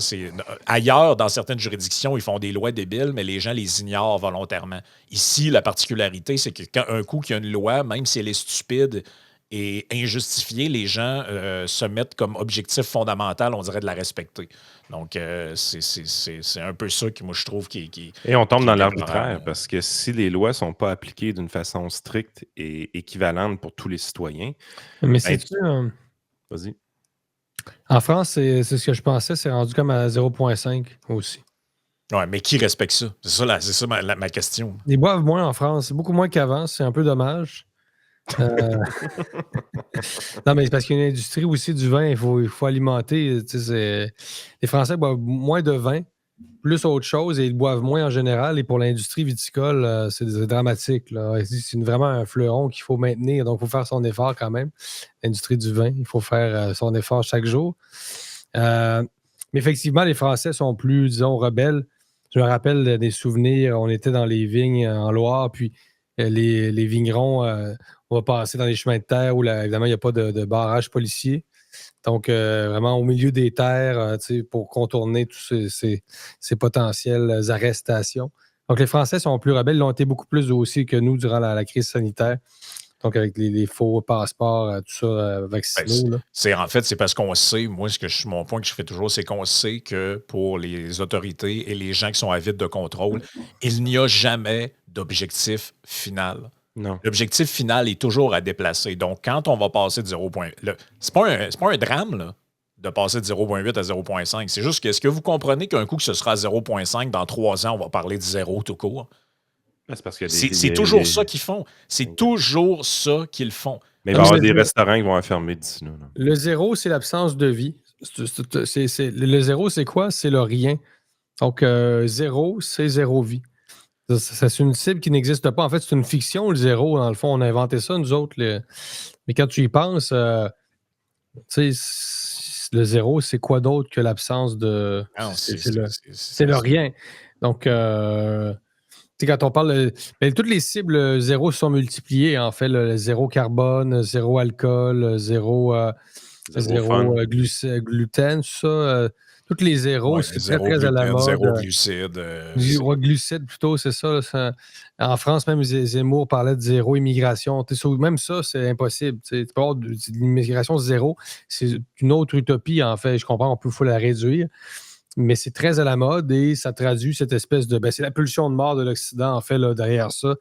S2: ailleurs, dans certaines juridictions, ils font des lois débiles, mais les gens les ignorent volontairement. Ici, la particularité, c'est que quand un coup qu'il y a une loi, même si elle est stupide et injustifiée, les gens se mettent comme objectif fondamental, on dirait, de la respecter. Donc, c'est un peu ça que moi, je trouve qui
S1: Et on tombe dans l'arbitraire, parce que si les lois ne sont pas appliquées d'une façon stricte et équivalente pour tous les citoyens...
S4: Mais c'est-tu...
S1: Vas-y.
S4: En France, c'est ce que je pensais, c'est rendu comme à 0,5 aussi.
S2: Oui, mais qui respecte ça? C'est ça ma question.
S4: Ils boivent moins en France, beaucoup moins qu'avant, c'est un peu dommage. Non, mais c'est parce qu'il y a une industrie aussi du vin, il faut alimenter. Les Français boivent moins de vin, plus autre chose, et ils boivent moins en général. Et pour l'industrie viticole, c'est dramatique. Là. C'est vraiment un fleuron qu'il faut maintenir, donc il faut faire son effort quand même. L'industrie du vin, il faut faire son effort chaque jour. Mais effectivement, les Français sont plus, disons, rebelles. Je me rappelle des souvenirs, on était dans les vignes en Loire, puis les vignerons, on va passer dans les chemins de terre où, évidemment, il n'y a pas de barrage policier. Donc, vraiment au milieu des terres, pour contourner tous ces potentielles arrestations. Donc, les Français sont plus rebelles. Ils ont été beaucoup plus aussi que nous durant la crise sanitaire. Donc, avec les faux passeports, tout ça, vaccinaux.
S2: C'est parce qu'on sait, moi, mon point que je fais toujours, c'est qu'on sait que pour les autorités et les gens qui sont avides de contrôle, il n'y a jamais d'objectif final.
S1: Non.
S2: L'objectif final est toujours à déplacer. Donc, quand on va passer de 0,8... C'est pas un drame, là, de passer de 0,8 à 0,5. C'est juste que, est-ce que vous comprenez qu'un coup que ce sera à 0,5, dans 3 ans, on va parler de zéro tout court? C'est toujours ça qu'ils font. C'est toujours ça qu'ils font.
S1: Mais il va y avoir des restaurants qui vont fermer d'ici là.
S4: Le zéro, c'est l'absence de vie. Le zéro, c'est quoi? C'est le rien. Donc, zéro, c'est zéro vie. C'est une cible qui n'existe pas. En fait, c'est une fiction, le zéro. Dans le fond, on a inventé ça, nous autres. Mais quand tu y penses, le zéro, c'est quoi d'autre que l'absence de... C'est le rien. Donc, quand on parle... toutes les cibles zéro sont multipliées, en fait. Le zéro carbone, zéro alcool, zéro gluten, tout ça... Toutes les zéros, c'est très, très à la mode.
S2: Zéro glucide.
S4: Glucide, plutôt, c'est ça, En France, même Zemmour parlait de zéro immigration. Même ça, c'est impossible. Tu peux avoir de l'immigration zéro. C'est une autre utopie, en fait. Je comprends, il faut la réduire. Mais c'est très à la mode et ça traduit cette espèce de... c'est la pulsion de mort de l'Occident, en fait, là, derrière ça.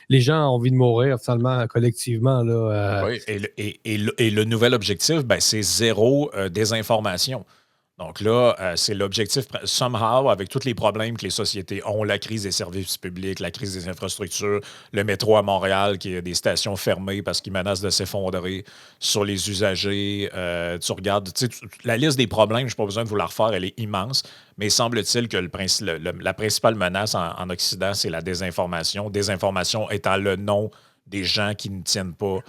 S4: Les gens ont envie de mourir, finalement, collectivement. Là,
S2: Oui, et le nouvel objectif, c'est zéro désinformation. Donc là, c'est l'objectif, somehow, avec tous les problèmes que les sociétés ont, la crise des services publics, la crise des infrastructures, le métro à Montréal qui a des stations fermées parce qu'il menace de s'effondrer sur les usagers. Tu regardes, la liste des problèmes, je n'ai pas besoin de vous la refaire, elle est immense, mais semble-t-il que la principale menace en Occident, c'est la désinformation. Désinformation étant le nom des gens qui ne tiennent pas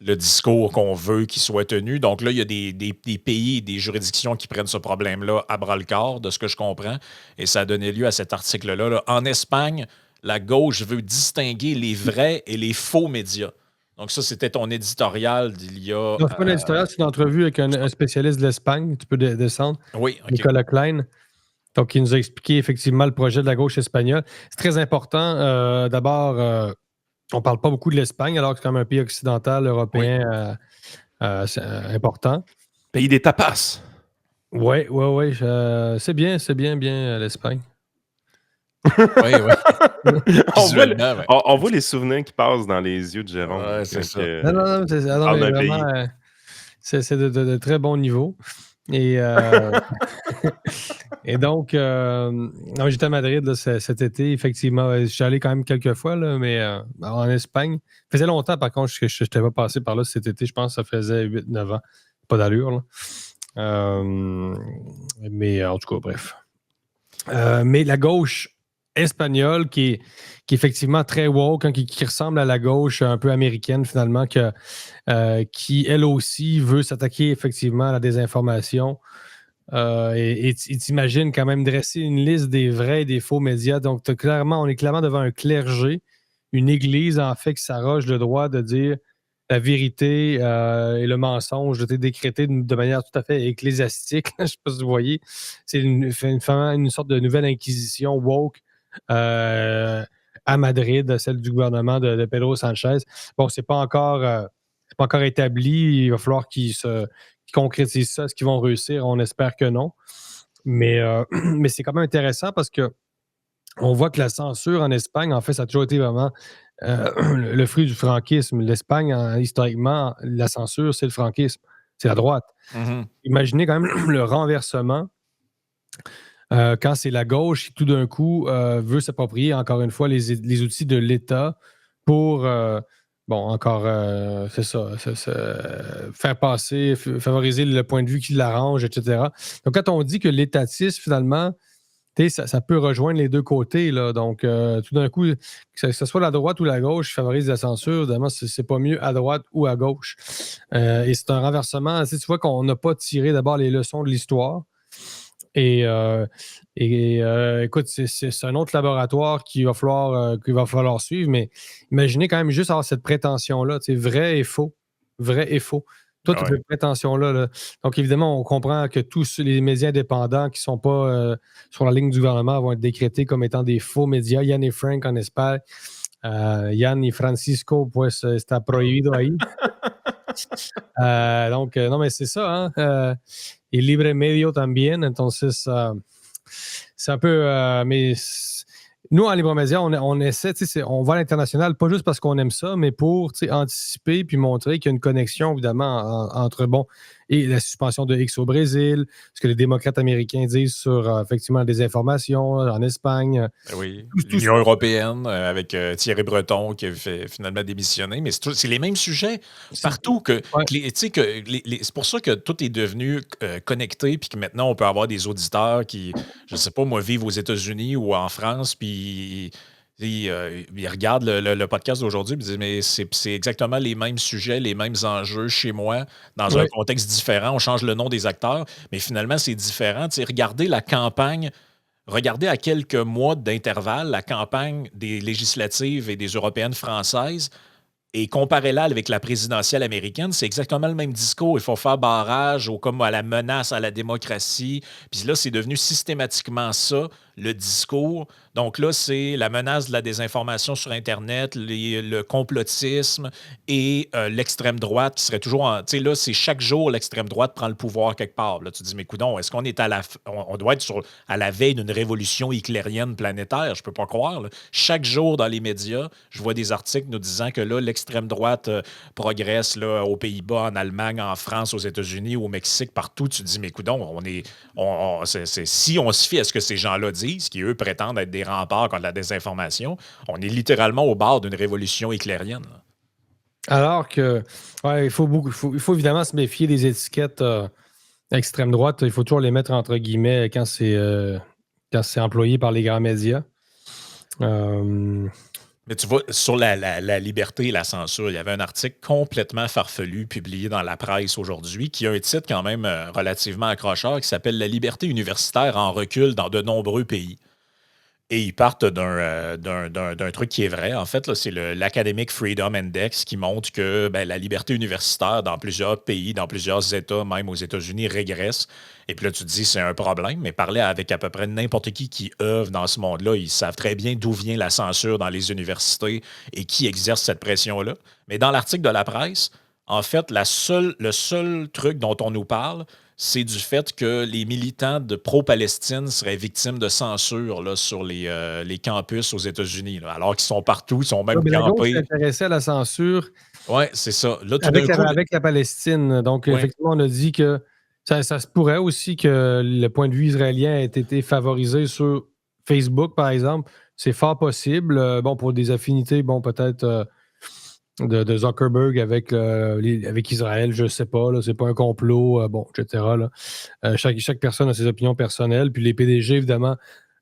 S2: le discours qu'on veut qu'il soit tenu. Donc là, il y a des pays, des juridictions qui prennent ce problème-là à bras-le-corps, de ce que je comprends, et ça a donné lieu à cet article-là. Là. En Espagne, la gauche veut distinguer les vrais et les faux médias. Donc ça, c'était ton éditorial d'il y a...
S4: Non, c'est pas un éditorial, c'est une entrevue avec un spécialiste de l'Espagne. Tu peux descendre.
S2: Oui, OK.
S4: Nicolas Klein. Donc, il nous a expliqué effectivement le projet de la gauche espagnole. C'est très important. D'abord, on ne parle pas beaucoup de l'Espagne, alors que c'est quand même un pays occidental, européen, c'est important.
S1: Pays des tapas.
S4: Oui. C'est bien, l'Espagne.
S2: Oui.
S1: On voit les souvenirs qui passent dans les yeux de Jérôme.
S2: Ouais, c'est ça.
S4: Non, mais vraiment, c'est de très bon niveau. Et, et donc, j'étais à Madrid là, cet été, effectivement. Je suis allé quand même quelques fois, là, mais en Espagne. Ça faisait longtemps, par contre, que je n'étais pas passé par là cet été. Je pense que ça faisait 8-9 ans. Pas d'allure. Là. Mais en tout cas, bref. Mais la gauche espagnole, qui est effectivement très woke, hein, qui ressemble à la gauche un peu américaine, finalement, qui, elle aussi, veut s'attaquer effectivement à la désinformation. Et t'imagines quand même dresser une liste des vrais et des faux médias. Donc, on est clairement devant un clergé, une église, en fait, qui s'arroge le droit de dire la vérité et le mensonge, de décréter de manière tout à fait ecclésiastique. Je ne sais pas si vous voyez. C'est une sorte de nouvelle inquisition woke à Madrid, celle du gouvernement de Pedro Sanchez. Bon, c'est pas encore établi. Il va falloir qu'ils concrétisent ça. Est-ce qu'ils vont réussir? On espère que non. Mais c'est quand même intéressant parce que on voit que la censure en Espagne, en fait, ça a toujours été vraiment le fruit du franquisme. L'Espagne, historiquement, la censure, c'est le franquisme. C'est la droite.
S2: Mm-hmm.
S4: Imaginez quand même le renversement quand c'est la gauche qui, tout d'un coup, veut s'approprier, encore une fois, les outils de l'État pour, c'est ça, faire passer, favoriser le point de vue qui l'arrange, etc. Donc, quand on dit que l'étatisme, finalement, ça peut rejoindre les deux côtés. Là. Donc, tout d'un coup, que ce soit la droite ou la gauche qui favorise la censure, évidemment, c'est pas mieux à droite ou à gauche. Et c'est un renversement. Tu vois qu'on n'a pas tiré d'abord les leçons de l'histoire. Et écoute, c'est un autre laboratoire qu'il va falloir suivre, mais imaginez quand même juste avoir cette prétention-là, vrai et faux. Vrai et faux. Toi, tu as cette prétention-là. Là. Donc, évidemment, on comprend que tous les médias indépendants qui ne sont pas sur la ligne du gouvernement vont être décrétés comme étant des faux médias. Yann et Frank en Espagne. Yann y Francisco, pues está prohibido ahí. Donc, non, mais c'est ça. Hein? Et Libre Medio también. Entonces, c'est un peu. Mais nous, en Libre Média, on essaie, on va à l'international, pas juste parce qu'on aime ça, mais pour anticiper puis montrer qu'il y a une connexion, évidemment, entre et la suspension de X au Brésil, ce que les démocrates américains disent sur effectivement la désinformation en Espagne.
S2: Oui, l'Union européenne avec Thierry Breton qui a finalement démissionné, mais c'est les mêmes sujets partout. C'est pour ça que tout est devenu connecté, puis que maintenant on peut avoir des auditeurs qui, je sais pas moi, vivent aux États-Unis ou en France, puis ils regardent le podcast d'aujourd'hui et disent mais c'est exactement les mêmes sujets, les mêmes enjeux chez moi, dans un contexte différent. On change le nom des acteurs, mais finalement, c'est différent. Regardez la campagne, regardez à quelques mois d'intervalle la campagne des législatives et des européennes françaises et comparez-la avec la présidentielle américaine, c'est exactement le même discours. Il faut faire barrage comme à la menace à la démocratie. Puis là, c'est devenu systématiquement ça, le discours. Donc là, c'est la menace de la désinformation sur Internet, le complotisme et l'extrême droite qui serait toujours... Tu sais, là, c'est chaque jour, l'extrême droite prend le pouvoir quelque part. Là, tu te dis, mais coudonc, est-ce qu'on est on doit être à la veille d'une révolution hitlérienne planétaire? Je peux pas croire. Là. Chaque jour, dans les médias, je vois des articles nous disant que là, l'extrême l'extrême droite progresse là, aux Pays-Bas, en Allemagne, en France, aux États-Unis, au Mexique, partout, tu te dis, mais coudonc, si on se fie à ce que ces gens-là disent, qui eux prétendent être des remparts contre la désinformation, on est littéralement au bord d'une révolution éclairienne. Là.
S4: Alors que, il faut évidemment se méfier des étiquettes extrême droite. Il faut toujours les mettre entre guillemets quand c'est employé par les grands médias.
S2: Mais tu vois, sur la liberté et la censure, il y avait un article complètement farfelu publié dans la presse aujourd'hui qui a un titre quand même relativement accrocheur qui s'appelle « La liberté universitaire en recul dans de nombreux pays ». Et ils partent d'un truc qui est vrai. En fait, là, c'est l'Academic Freedom Index qui montre que la liberté universitaire dans plusieurs pays, dans plusieurs États, même aux États-Unis, régresse. Et puis là, tu te dis, c'est un problème. Mais parler avec à peu près n'importe qui œuvre dans ce monde-là, ils savent très bien d'où vient la censure dans les universités et qui exerce cette pression-là. Mais dans l'article de la presse, en fait, le seul truc dont on nous parle, c'est du fait que les militants de pro-Palestine seraient victimes de censure là, sur les campus aux États-Unis. Là, alors qu'ils sont partout, ils sont même campés.
S4: La gauche s'intéressait à la censure
S2: Oui, c'est ça. Là,
S4: avec la Palestine. Donc, effectivement, on a dit que ça se pourrait aussi que le point de vue israélien ait été favorisé sur Facebook, par exemple. C'est fort possible. Pour des affinités, peut-être... De Zuckerberg avec Israël, je ne sais pas, là, c'est pas un complot, etc. Là. Chaque personne a ses opinions personnelles, puis les PDG, évidemment,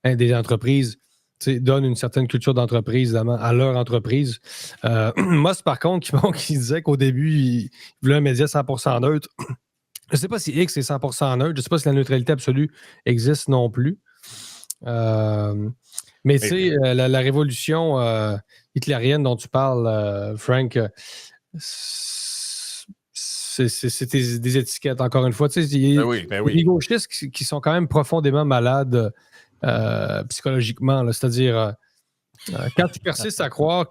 S4: des entreprises, donnent une certaine culture d'entreprise, évidemment, à leur entreprise. Musk, par contre, qui disait qu'au début, il voulait un média 100% neutre. Je ne sais pas si X est 100% neutre, je ne sais pas si la neutralité absolue existe non plus. Mais tu sais, la révolution hitlérienne dont tu parles, Frank, c'est des étiquettes, encore une fois. Tu sais, il y a des gauchistes qui sont quand même profondément malades psychologiquement. C'est-à-dire, quand tu persistes à croire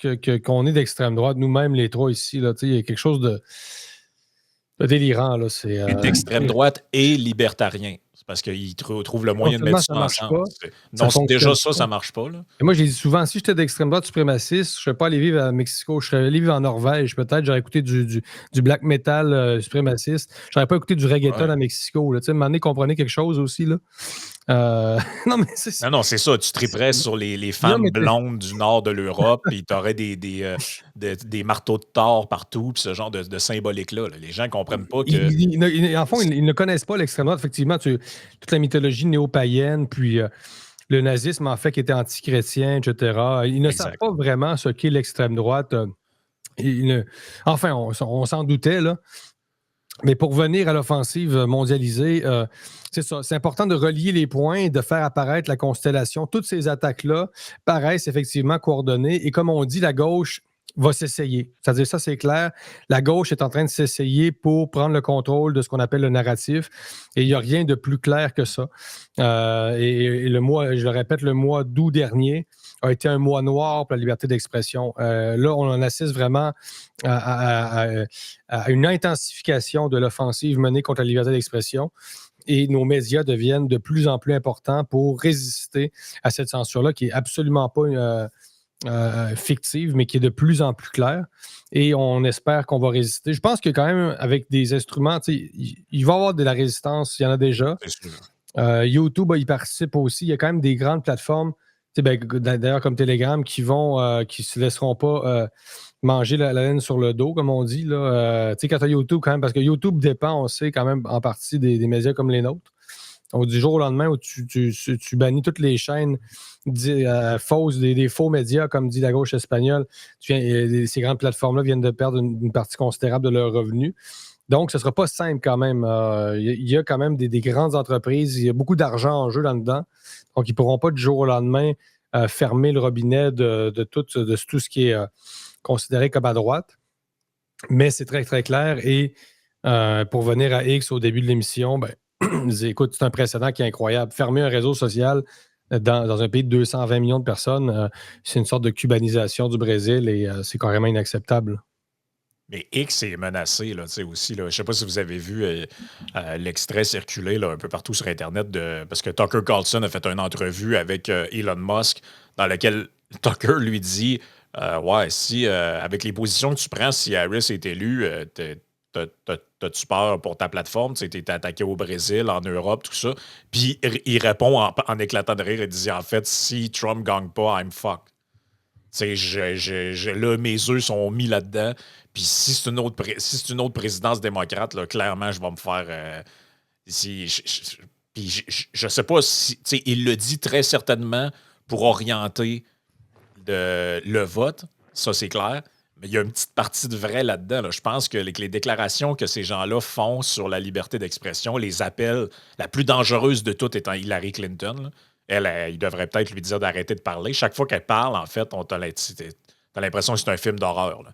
S4: qu'on est d'extrême droite, nous-mêmes, les trois ici, là, il y a quelque chose de délirant. Là,
S2: d'extrême droite et libertarien. C'est parce qu'ils trouvent le moyen de mettre ça ensemble. Non, déjà ça marche pas. Là.
S4: Et moi, j'ai dit souvent, si j'étais d'extrême droite suprémaciste, je ne serais pas allé vivre à Mexico, je serais allé vivre en Norvège, peut-être. J'aurais écouté du black metal suprémaciste. Je n'aurais pas écouté du reggaeton à Mexico. Là. Tu sais, à un moment donné, comprenez quelque chose aussi. Là.
S2: Non, c'est ça. Tu triperais sur les femmes blondes du nord de l'Europe, puis tu aurais des marteaux de Thor partout, puis ce genre de symbolique-là. Là. Les gens ne comprennent pas que...
S4: En fond, ils ne connaissent pas l'extrême droite. Effectivement, toute la mythologie néo-païenne, puis le nazisme, en fait, qui était anti-chrétien, etc. Ils ne savent pas vraiment ce qu'est l'extrême droite. Enfin, on s'en doutait, là. Mais pour venir à l'offensive mondialisée, c'est ça. C'est important de relier les points, de faire apparaître la constellation. Toutes ces attaques-là paraissent effectivement coordonnées. Et comme on dit, la gauche va s'essayer. C'est-à-dire, ça, c'est clair. La gauche est en train de s'essayer pour prendre le contrôle de ce qu'on appelle le narratif. Et il n'y a rien de plus clair que ça. Et le mois, je le répète, le mois d'août dernier a été un mois noir pour la liberté d'expression. Là, on en assiste vraiment à une intensification de l'offensive menée contre la liberté d'expression. Et nos médias deviennent de plus en plus importants pour résister à cette censure-là qui n'est absolument pas fictive, mais qui est de plus en plus claire. Et on espère qu'on va résister. Je pense que quand même, avec des instruments, il va y avoir de la résistance, il y en a déjà. YouTube y participe aussi. Il y a quand même des grandes plateformes, d'ailleurs comme Telegram, qui se laisseront pas manger la laine sur le dos, comme on dit. Là. Quand tu as YouTube, quand même, parce que YouTube dépend, on sait, quand même, en partie des médias comme les nôtres. Donc, du jour au lendemain où tu bannis toutes les chaînes fausses, des faux médias, comme dit la gauche espagnole, ces grandes plateformes-là viennent de perdre une partie considérable de leurs revenus. Donc, ce ne sera pas simple quand même. Il y a quand même des grandes entreprises, il y a beaucoup d'argent en jeu là-dedans. Donc, ils ne pourront pas du jour au lendemain fermer le robinet de tout ce qui est considéré comme à droite. Mais c'est très, très clair. Et pour venir à X au début de l'émission, écoute, c'est un précédent qui est incroyable. Fermer un réseau social dans un pays de 220 millions de personnes, c'est une sorte de cubanisation du Brésil et c'est carrément inacceptable.
S2: Mais X est menacé là, aussi. Là. Je ne sais pas si vous avez vu l'extrait circuler là, un peu partout sur Internet parce que Tucker Carlson a fait une entrevue avec Elon Musk dans laquelle Tucker lui dit Ouais, si avec les positions que tu prends, si Harris est élu, t'as-tu peur pour ta plateforme? Tu t'es attaqué au Brésil, en Europe, tout ça. Puis il répond en éclatant de rire et dit en fait, si Trump gagne pas, I'm fucked. Tu sais, là, mes œufs sont mis là-dedans. Puis si c'est une autre présidence démocrate, là, clairement, je vais me faire. Puis je sais pas si. Tu sais, il le dit très certainement pour orienter le vote, ça c'est clair. Mais il y a une petite partie de vrai là-dedans. Là. Je pense que les déclarations que ces gens-là font sur la liberté d'expression, les appels, la plus dangereuse de toutes étant Hillary Clinton, là. Il devrait peut-être lui dire d'arrêter de parler. Chaque fois qu'elle parle, en fait, t'as l'impression que c'est un film d'horreur.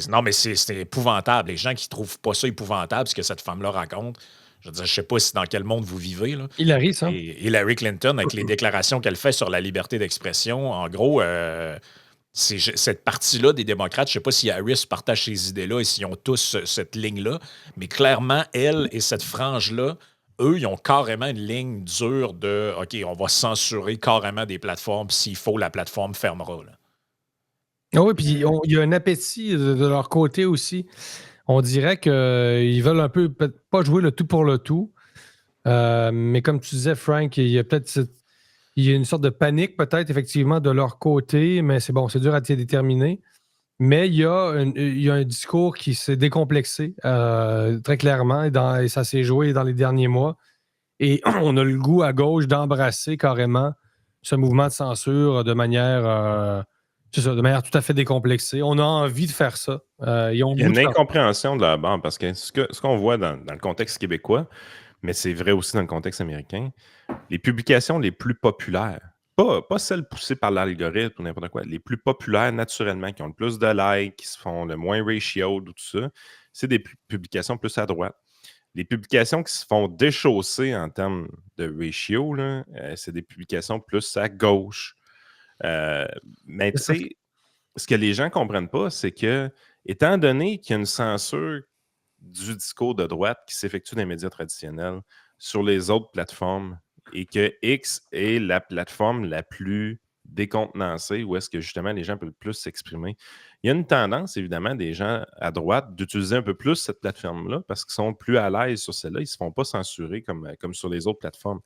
S2: Non, mais c'est épouvantable. Les gens qui trouvent pas ça épouvantable, ce que cette femme-là raconte, je veux dire, je sais pas dans quel monde vous vivez. Là.
S4: Hillary, ça.
S2: Et Hillary Clinton, avec les déclarations qu'elle fait sur la liberté d'expression, en gros, cette partie-là des démocrates, je ne sais pas si Harris partage ces idées-là et s'ils ont tous cette ligne-là, mais clairement, elle et cette frange-là, eux, ils ont carrément une ligne dure de OK, on va censurer carrément des plateformes, s'il faut, la plateforme fermera.
S4: Ah oui, puis il y a un appétit de leur côté aussi. On dirait qu'ils veulent un peu, pas jouer le tout pour le tout. Mais comme tu disais, Frank, il y a une sorte de panique peut-être effectivement de leur côté, mais c'est bon, c'est dur à déterminer. Mais il y a un discours qui s'est décomplexé très clairement et ça s'est joué dans les derniers mois. Et on a le goût à gauche d'embrasser carrément ce mouvement de censure de manière tout à fait décomplexée. On a envie de faire ça.
S1: Il y a une incompréhension de la bande parce que ce qu'on voit dans le contexte québécois, mais c'est vrai aussi dans le contexte américain, les publications les plus populaires, pas celles poussées par l'algorithme ou n'importe quoi, les plus populaires naturellement, qui ont le plus de likes, qui se font le moins ratio, tout ça, c'est des publications plus à droite. Les publications qui se font déchausser en termes de ratio, là, c'est des publications plus à gauche. Mais tu sais, ce que les gens ne comprennent pas, c'est que, étant donné qu'il y a une censure du discours de droite qui s'effectue dans les médias traditionnels sur les autres plateformes et que X est la plateforme la plus décontenancée où est-ce que justement les gens peuvent plus s'exprimer. Il y a une tendance, évidemment, des gens à droite d'utiliser un peu plus cette plateforme-là parce qu'ils sont plus à l'aise sur celle-là. Ils ne se font pas censurer comme sur les autres plateformes.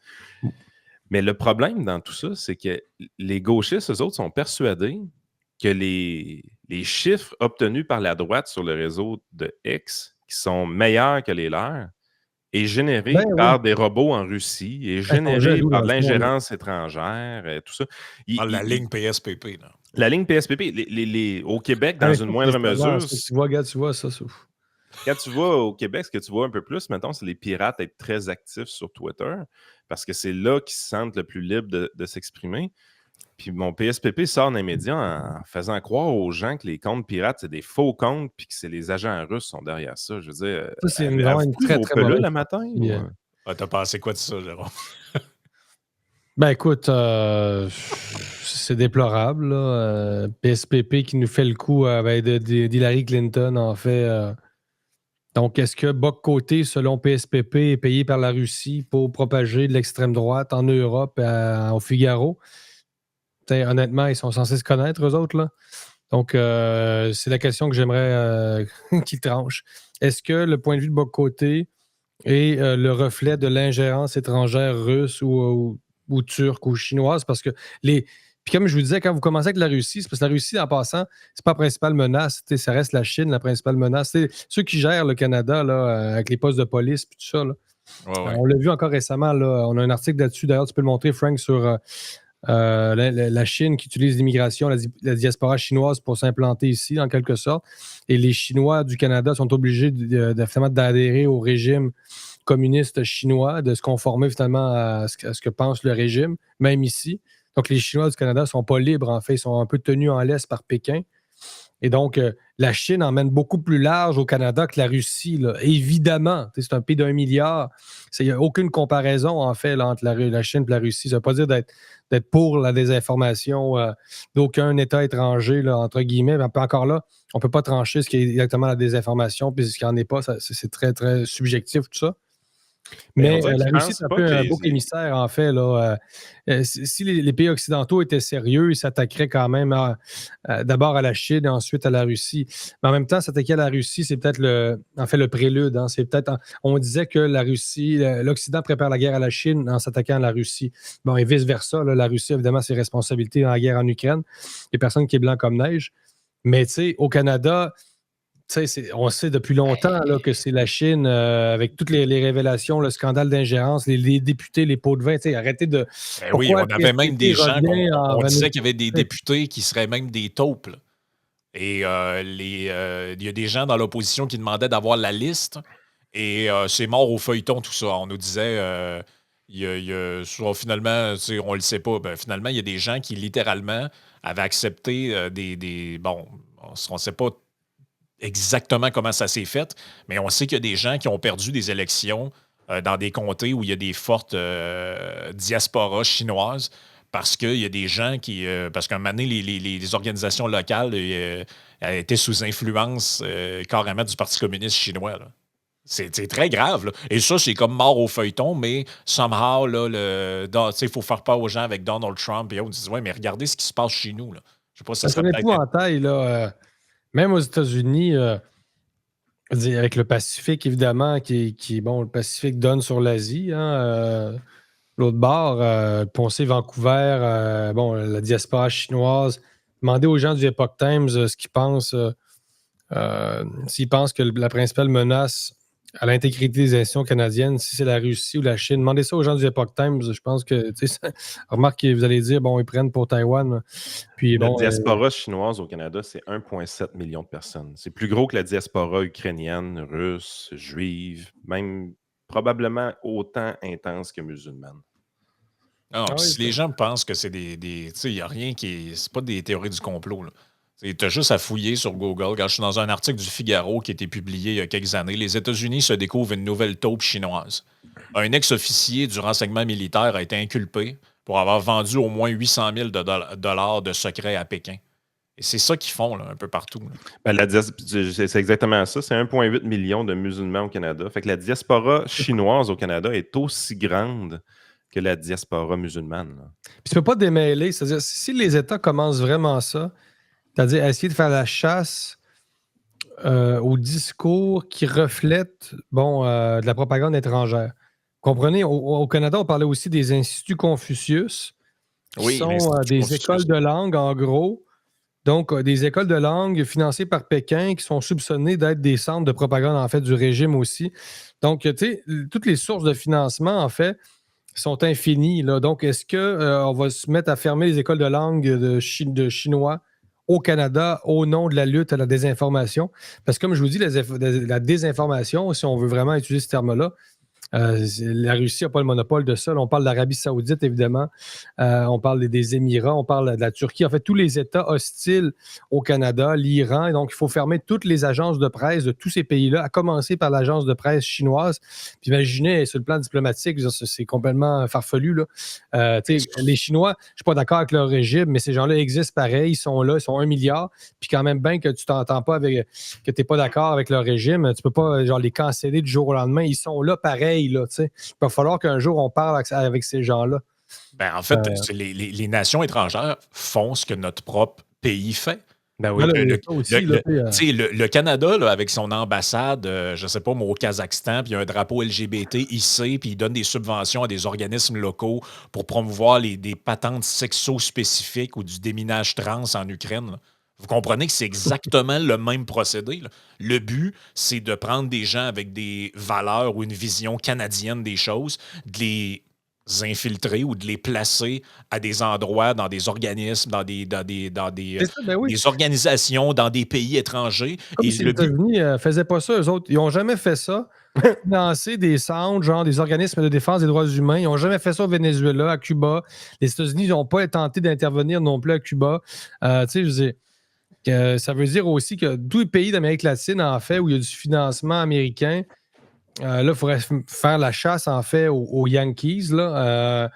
S1: Mais le problème dans tout ça, c'est que les gauchistes, eux autres, sont persuadés que les chiffres obtenus par la droite sur le réseau de X, qui sont meilleurs que les leurs, est généré par des robots en Russie, est généré par de l'ingérence étrangère, tout ça.
S2: La ligne PSPP. Là.
S1: La ligne PSPP, au Québec, dans une moindre mesure...
S4: Tu vois ça.
S1: Quand tu vas au Québec, ce que tu vois un peu plus, mettons, c'est les pirates être très actifs sur Twitter, parce que c'est là qu'ils se sentent le plus libres de s'exprimer. Puis mon PSPP sort dans les médias en faisant croire aux gens que les comptes pirates, c'est des faux comptes, puis que c'est les agents russes qui sont derrière ça. Je veux dire,
S4: ça, c'est une très, très mauvaise
S1: le matin?
S4: Yeah.
S2: T'as pensé quoi de ça, Jérôme?
S4: Ben écoute, c'est déplorable. PSPP qui nous fait le coup d'Hillary Clinton, en fait. Donc, est-ce que Boc-Côté, selon PSPP, est payé par la Russie pour propager de l'extrême droite en Europe au Figaro? Honnêtement, ils sont censés se connaître, eux autres, là. Donc, c'est la question que j'aimerais qu'ils tranchent. Est-ce que le point de vue de Boc-Côté est le reflet de l'ingérence étrangère russe ou turque ou chinoise? Parce que Puis comme je vous disais, quand vous commencez avec la Russie, c'est parce que la Russie, en passant, c'est pas la principale menace. Ça reste la Chine, la principale menace. C'est ceux qui gèrent le Canada là, avec les postes de police et tout ça. Là.
S2: Ouais.
S4: On l'a vu encore récemment. Là, on a un article là-dessus. D'ailleurs, tu peux le montrer, Frank, sur la Chine qui utilise l'immigration, la diaspora chinoise pour s'implanter ici, en quelque sorte. Et les Chinois du Canada sont obligés d'adhérer au régime communiste chinois, de se conformer finalement à ce que pense le régime, même ici. Donc, les Chinois du Canada ne sont pas libres, en fait. Ils sont un peu tenus en laisse par Pékin. Et donc, la Chine emmène beaucoup plus large au Canada que la Russie, là. Évidemment, c'est un pays d'1 milliard. Il n'y a aucune comparaison, en fait, là, entre la Chine et la Russie. Ça ne veut pas dire d'être pour la désinformation d'aucun État étranger, là, entre guillemets. Mais encore là, on ne peut pas trancher ce qui est exactement la désinformation puis ce qui n'en est pas. C'est très, très subjectif, tout ça. Mais la Russie, c'est un peu un bouc émissaire, en fait. Là, si les pays occidentaux étaient sérieux, ils s'attaqueraient quand même d'abord à la Chine et ensuite à la Russie. Mais en même temps, s'attaquer à la Russie, c'est peut-être le prélude. Hein. On disait que la Russie, l'Occident prépare la guerre à la Chine en s'attaquant à la Russie. Bon, et vice-versa. Là, la Russie, évidemment, ses responsabilités dans la guerre en Ukraine. Il n'y a personne qui est blanc comme neige. Mais tu sais, au Canada... on sait depuis longtemps là, que c'est la Chine, avec toutes les révélations, le scandale d'ingérence, les députés, les pots de vin. Arrêtez de.
S2: Oui, on avait même des gens, on disait qu'il y avait des députés qui seraient même des taupes. Là. Et il y a des gens dans l'opposition qui demandaient d'avoir la liste. Et c'est mort au feuilleton, tout ça. On nous disait, finalement, on ne le sait pas. Finalement, il y a des gens qui, littéralement, avaient accepté bon, on ne sait pas exactement comment ça s'est fait, mais on sait qu'il y a des gens qui ont perdu des élections dans des comtés où il y a des fortes diasporas chinoises parce qu'il y a des gens qui... parce qu'à un moment donné, les organisations locales étaient sous influence carrément du Parti communiste chinois. Là. C'est très grave. Là. Et ça, c'est comme mort au feuilleton, mais somehow, il faut faire peur aux gens avec Donald Trump. Et on dit, ouais, mais regardez ce qui se passe chez nous. Là. Je sais pas si ça serait
S4: épouvantail, là. Même aux États-Unis, avec le Pacifique, évidemment, qui bon, le Pacifique donne sur l'Asie. Hein, l'autre bord, Ponce, Vancouver, bon, la diaspora chinoise. Demandez aux gens du Epoch Times ce qu'ils pensent. S'ils pensent que la principale menace à l'intégrité des institutions canadiennes, si c'est la Russie ou la Chine, demandez ça aux gens du Epoch Times. Je pense que, remarque que vous allez dire, bon, ils prennent pour Taïwan. Puis,
S1: la diaspora chinoise au Canada, c'est 1,7 million de personnes. C'est plus gros que la diaspora ukrainienne, russe, juive, même probablement autant intense que musulmane.
S2: Si les gens pensent que c'est des tu sais, il n'y a rien qui est... C'est pas des théories du complot, là. Tu as juste à fouiller sur Google. Quand je suis dans un article du Figaro qui a été publié il y a quelques années, les États-Unis se découvrent une nouvelle taupe chinoise. Un ex-officier du renseignement militaire a été inculpé pour avoir vendu au moins 800 000 $ de secrets à Pékin. Et c'est ça qu'ils font là, un peu partout.
S1: C'est exactement ça. C'est 1,8 million de musulmans au Canada. Fait que la diaspora chinoise au Canada est aussi grande que la diaspora musulmane. Là.
S4: Puis tu peux pas démêler. C'est-à-dire, si les États commencent vraiment ça, c'est-à-dire essayer de faire la chasse au discours qui reflète de la propagande étrangère. Comprenez, au Canada, on parlait aussi des instituts Confucius, qui sont des écoles de langue, en gros. Donc, des écoles de langue financées par Pékin qui sont soupçonnées d'être des centres de propagande, en fait, du régime aussi. Donc, tu sais, toutes les sources de financement, en fait, sont infinies. Là. Donc, est-ce qu'on va se mettre à fermer les écoles de langue de chinois au Canada au nom de la lutte à la désinformation? Parce que, comme je vous dis, la désinformation, si on veut vraiment utiliser ce terme-là, la Russie n'a pas le monopole de ça. Là, on parle de l'Arabie Saoudite, évidemment. On parle des Émirats, on parle de la Turquie. En fait, tous les États hostiles au Canada, l'Iran. Et donc, il faut fermer toutes les agences de presse de tous ces pays-là, à commencer par l'agence de presse chinoise. Puis imaginez, sur le plan diplomatique, c'est complètement farfelu. Là. Les Chinois, je ne suis pas d'accord avec leur régime, mais ces gens-là existent pareil. Ils sont là, ils sont 1 milliard. Puis quand même bien que tu t'entends pas que tu n'es pas d'accord avec leur régime, tu ne peux pas les canceller du jour au lendemain. Ils sont là pareil. Là, il va falloir qu'un jour on parle avec ces gens-là.
S2: En fait, les nations étrangères font ce que notre propre pays fait.
S4: Ben oui,
S2: le Canada, là, avec son ambassade, je ne sais pas, au Kazakhstan, puis il y a un drapeau LGBT ici, puis il donne des subventions à des organismes locaux pour promouvoir des patentes sexo-spécifiques ou du déminage trans en Ukraine. Là. Vous comprenez que c'est exactement le même procédé. Là. Le but, c'est de prendre des gens avec des valeurs ou une vision canadienne des choses, de les infiltrer ou de les placer à des endroits, dans des organismes, dans des organisations, dans des pays étrangers.
S4: Comme et si les États-Unis ne faisaient pas ça, eux autres. Ils n'ont jamais fait ça. Financer des centres, genre des organismes de défense des droits humains. Ils n'ont jamais fait ça au Venezuela, à Cuba. Les États-Unis n'ont pas tenté d'intervenir non plus à Cuba. Tu sais, je veux dire, ça veut dire aussi que tous les pays d'Amérique latine, en fait, où il y a du financement américain, là, il faudrait faire la chasse, en fait, aux Yankees. Là,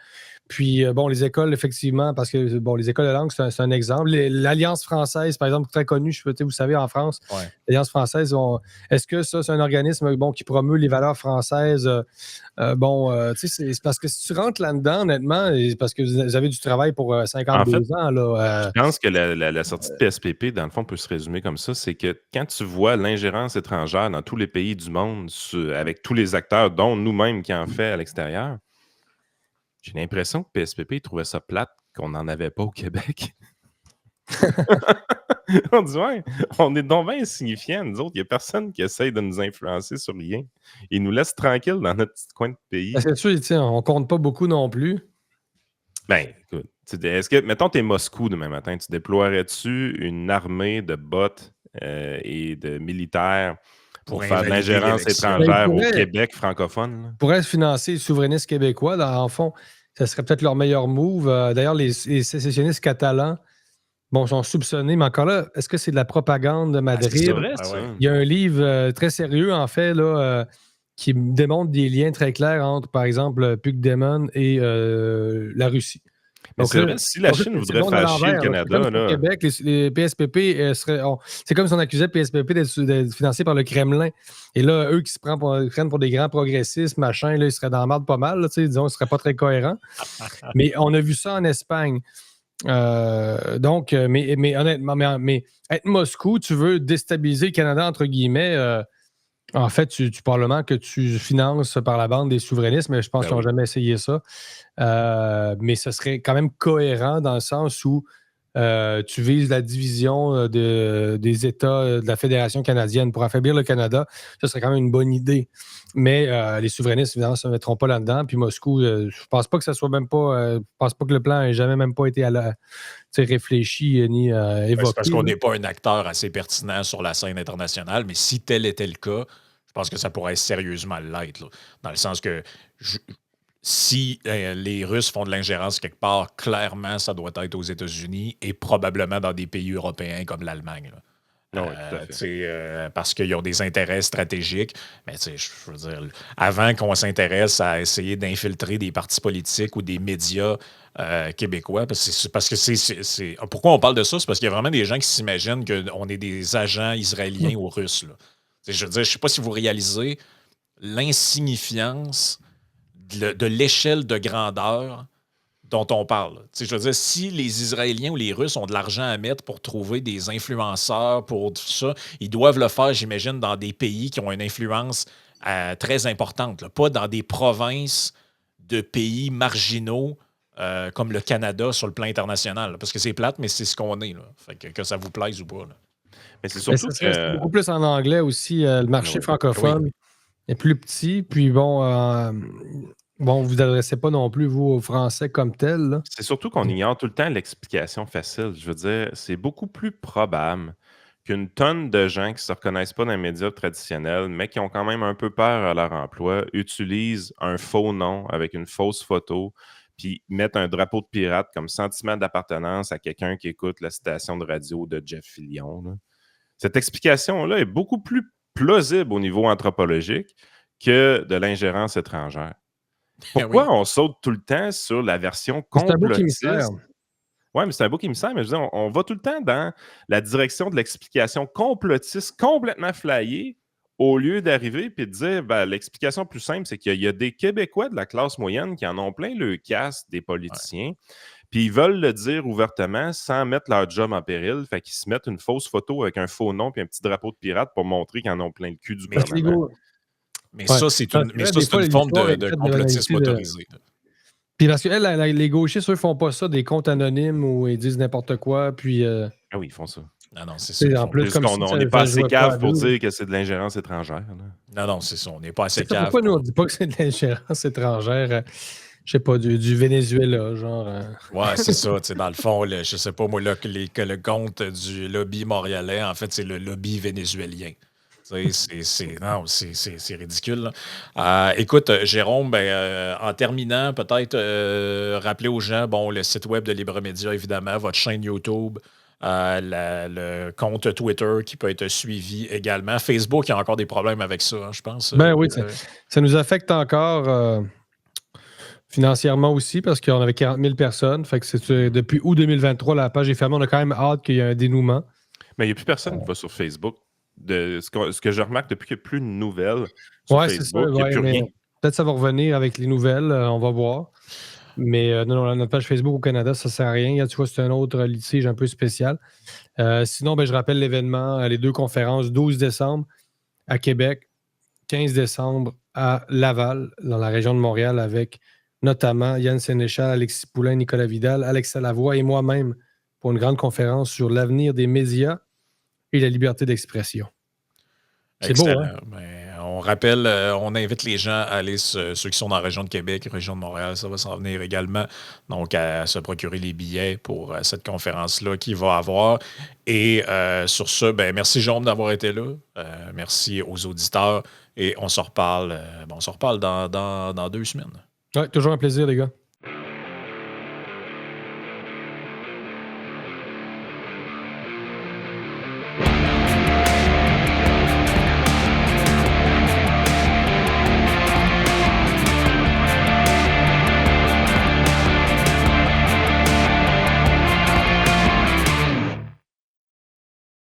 S4: Puis, les écoles, effectivement, parce que les écoles de langue, c'est un exemple. L'Alliance française, par exemple, très connue, vous savez, en France, l'Alliance française, est-ce que ça, c'est un organisme qui promeut les valeurs françaises? C'est parce que si tu rentres là-dedans, honnêtement, parce que vous avez du travail pour 52 ans.
S1: Je pense que la sortie de PSPP, dans le fond, peut se résumer comme ça, c'est que quand tu vois l'ingérence étrangère dans tous les pays du monde, avec tous les acteurs, dont nous-mêmes qui en fait à l'extérieur, j'ai l'impression que PSPP trouvait ça plate qu'on n'en avait pas au Québec. On dit, on est donc bien insignifiants, nous autres. Il n'y a personne qui essaye de nous influencer sur rien. Ils nous laissent tranquilles dans notre petit coin de pays.
S4: C'est sûr, on ne compte pas beaucoup non plus.
S1: Ben, écoute, est-ce que, mettons, t'es Moscou demain matin, tu déploierais-tu une armée de bots et de militaires pour faire de l'ingérence étrangère au Québec francophone?
S4: Pourrait financer les souverainistes québécois, en fond. Ça serait peut-être leur meilleur move. D'ailleurs, les sécessionnistes catalans sont soupçonnés, mais encore là, est-ce que c'est de la propagande de Madrid?
S1: C'est vrai, ça.
S4: Il y a un livre très sérieux, en fait, là, qui démontre des liens très clairs entre, par exemple, Puigdemont et la Russie.
S1: Mais c'est vrai, si la Chine voudrait faire chier le Canada...
S4: Au Québec, les PSPP c'est comme si on accusait PSPP d'être financé par le Kremlin. Et là, eux qui se prennent pour des grands progressistes, machin, là, ils seraient dans la merde pas mal, là, disons, ils ne seraient pas très cohérents. Mais on a vu ça en Espagne. Mais honnêtement, mais être Moscou, tu veux déstabiliser le Canada, entre guillemets... en fait, tu parlement que tu finances par la bande des souverainistes, mais je pense qu'ils n'ont jamais essayé ça. Mais ce serait quand même cohérent dans le sens où tu vises la division des États de la Fédération canadienne pour affaiblir le Canada. Ce serait quand même une bonne idée. Mais les souverainistes, évidemment, ne se mettront pas là-dedans. Puis Moscou, je ne pense pas que ça soit même pas... je pense pas que le plan n'ait jamais même pas été réfléchi ni évoqué.
S2: C'est parce qu'on n'est pas un acteur assez pertinent sur la scène internationale, mais si tel était le cas, je pense que ça pourrait sérieusement l'être. Là. Dans le sens que si les Russes font de l'ingérence quelque part, clairement, ça doit être aux États-Unis et probablement dans des pays européens comme l'Allemagne. Parce qu'ils ont des intérêts stratégiques. Mais je veux dire, avant qu'on s'intéresse à essayer d'infiltrer des partis politiques ou des médias québécois, pourquoi on parle de ça? C'est parce qu'il y a vraiment des gens qui s'imaginent qu'on est des agents israéliens ou russes. Là. Je veux dire, je ne sais pas si vous réalisez l'insignifiance de l'échelle de grandeur dont on parle. Je veux dire, si les Israéliens ou les Russes ont de l'argent à mettre pour trouver des influenceurs, pour tout ça, ils doivent le faire, j'imagine, dans des pays qui ont une influence très importante, là. Pas dans des provinces de pays marginaux comme le Canada sur le plan international. Là. Parce que c'est plate, mais c'est ce qu'on est. Là. Fait que ça vous plaise ou pas. Là.
S1: Mais c'est surtout
S4: que... beaucoup plus en anglais aussi. Le marché francophone est plus petit. Puis vous vous adressez pas non plus, vous, aux Français comme tel. Là.
S1: C'est surtout qu'on ignore tout le temps l'explication facile. Je veux dire, c'est beaucoup plus probable qu'une tonne de gens qui ne se reconnaissent pas dans les médias traditionnels, mais qui ont quand même un peu peur à leur emploi, utilisent un faux nom avec une fausse photo, puis mettent un drapeau de pirate comme sentiment d'appartenance à quelqu'un qui écoute la station de radio de Jeff Fillion. Là. Cette explication-là est beaucoup plus plausible au niveau anthropologique que de l'ingérence étrangère. Pourquoi on saute tout le temps sur la version complotiste? Oui, mais c'est un beau qui me sert, mais je veux dire, on va tout le temps dans la direction de l'explication complotiste complètement flyée au lieu d'arriver et de dire l'explication plus simple, c'est qu'il y a des Québécois de la classe moyenne qui en ont plein le casse des politiciens, puis ils veulent le dire ouvertement sans mettre leur job en péril, fait qu'ils se mettent une fausse photo avec un faux nom puis un petit drapeau de pirate pour montrer qu'ils en ont plein le cul du gouvernement.
S2: Mais ça, c'est une forme de complotisme autorisé.
S4: Puis parce que les gauchistes, eux, font pas ça, des comptes anonymes où ils disent n'importe quoi, puis...
S1: Ah oui, ils font ça.
S2: Non, c'est ça.
S1: En plus, on n'est pas assez cave pour dire que c'est de l'ingérence étrangère. Là.
S2: Non, c'est ça. On n'est pas assez cave.
S4: Pourquoi nous, on ne dit pas que c'est de l'ingérence étrangère? Je sais pas, du Venezuela, genre...
S2: Ouais, c'est ça. Dans le fond, je sais pas, moi, que le compte du lobby montréalais, en fait, c'est le lobby vénézuélien. C'est ridicule. Écoute, Jérôme, en terminant, peut-être rappeler aux gens, le site web de Libre Média, évidemment, votre chaîne YouTube, le compte Twitter qui peut être suivi également. Facebook, il y a encore des problèmes avec ça, je pense.
S4: Oui, ça nous affecte encore. Financièrement aussi, parce qu'on avait 40 000 personnes. Fait que c'est depuis août 2023, la page est fermée. On a quand même hâte qu'il y ait un dénouement.
S1: Mais il n'y a plus personne qui va sur Facebook. Ce que je remarque depuis qu'il n'y a plus de nouvelles sur Facebook, il n'y a plus rien.
S4: Peut-être que ça va revenir avec les nouvelles, on va voir. Mais non, notre page Facebook au Canada, ça ne sert à rien. Tu vois, c'est un autre litige un peu spécial. Sinon, je rappelle l'événement, les 2 conférences, 12 décembre à Québec, 15 décembre à Laval, dans la région de Montréal, avec notamment Yann Sénéchal, Alexis Poulain, Nicolas Vidal, Alexa Lavoie et moi-même pour une grande conférence sur l'avenir des médias et la liberté d'expression. C'est beau, hein?
S2: On rappelle, on invite les gens à aller, ceux qui sont dans la région de Québec, région de Montréal, ça va s'en venir également, donc à se procurer les billets pour cette conférence-là qu'il va avoir. Et sur ce, merci Jérôme d'avoir été là, merci aux auditeurs, et on se reparle, dans 2 semaines.
S4: Ouais, toujours un plaisir les gars.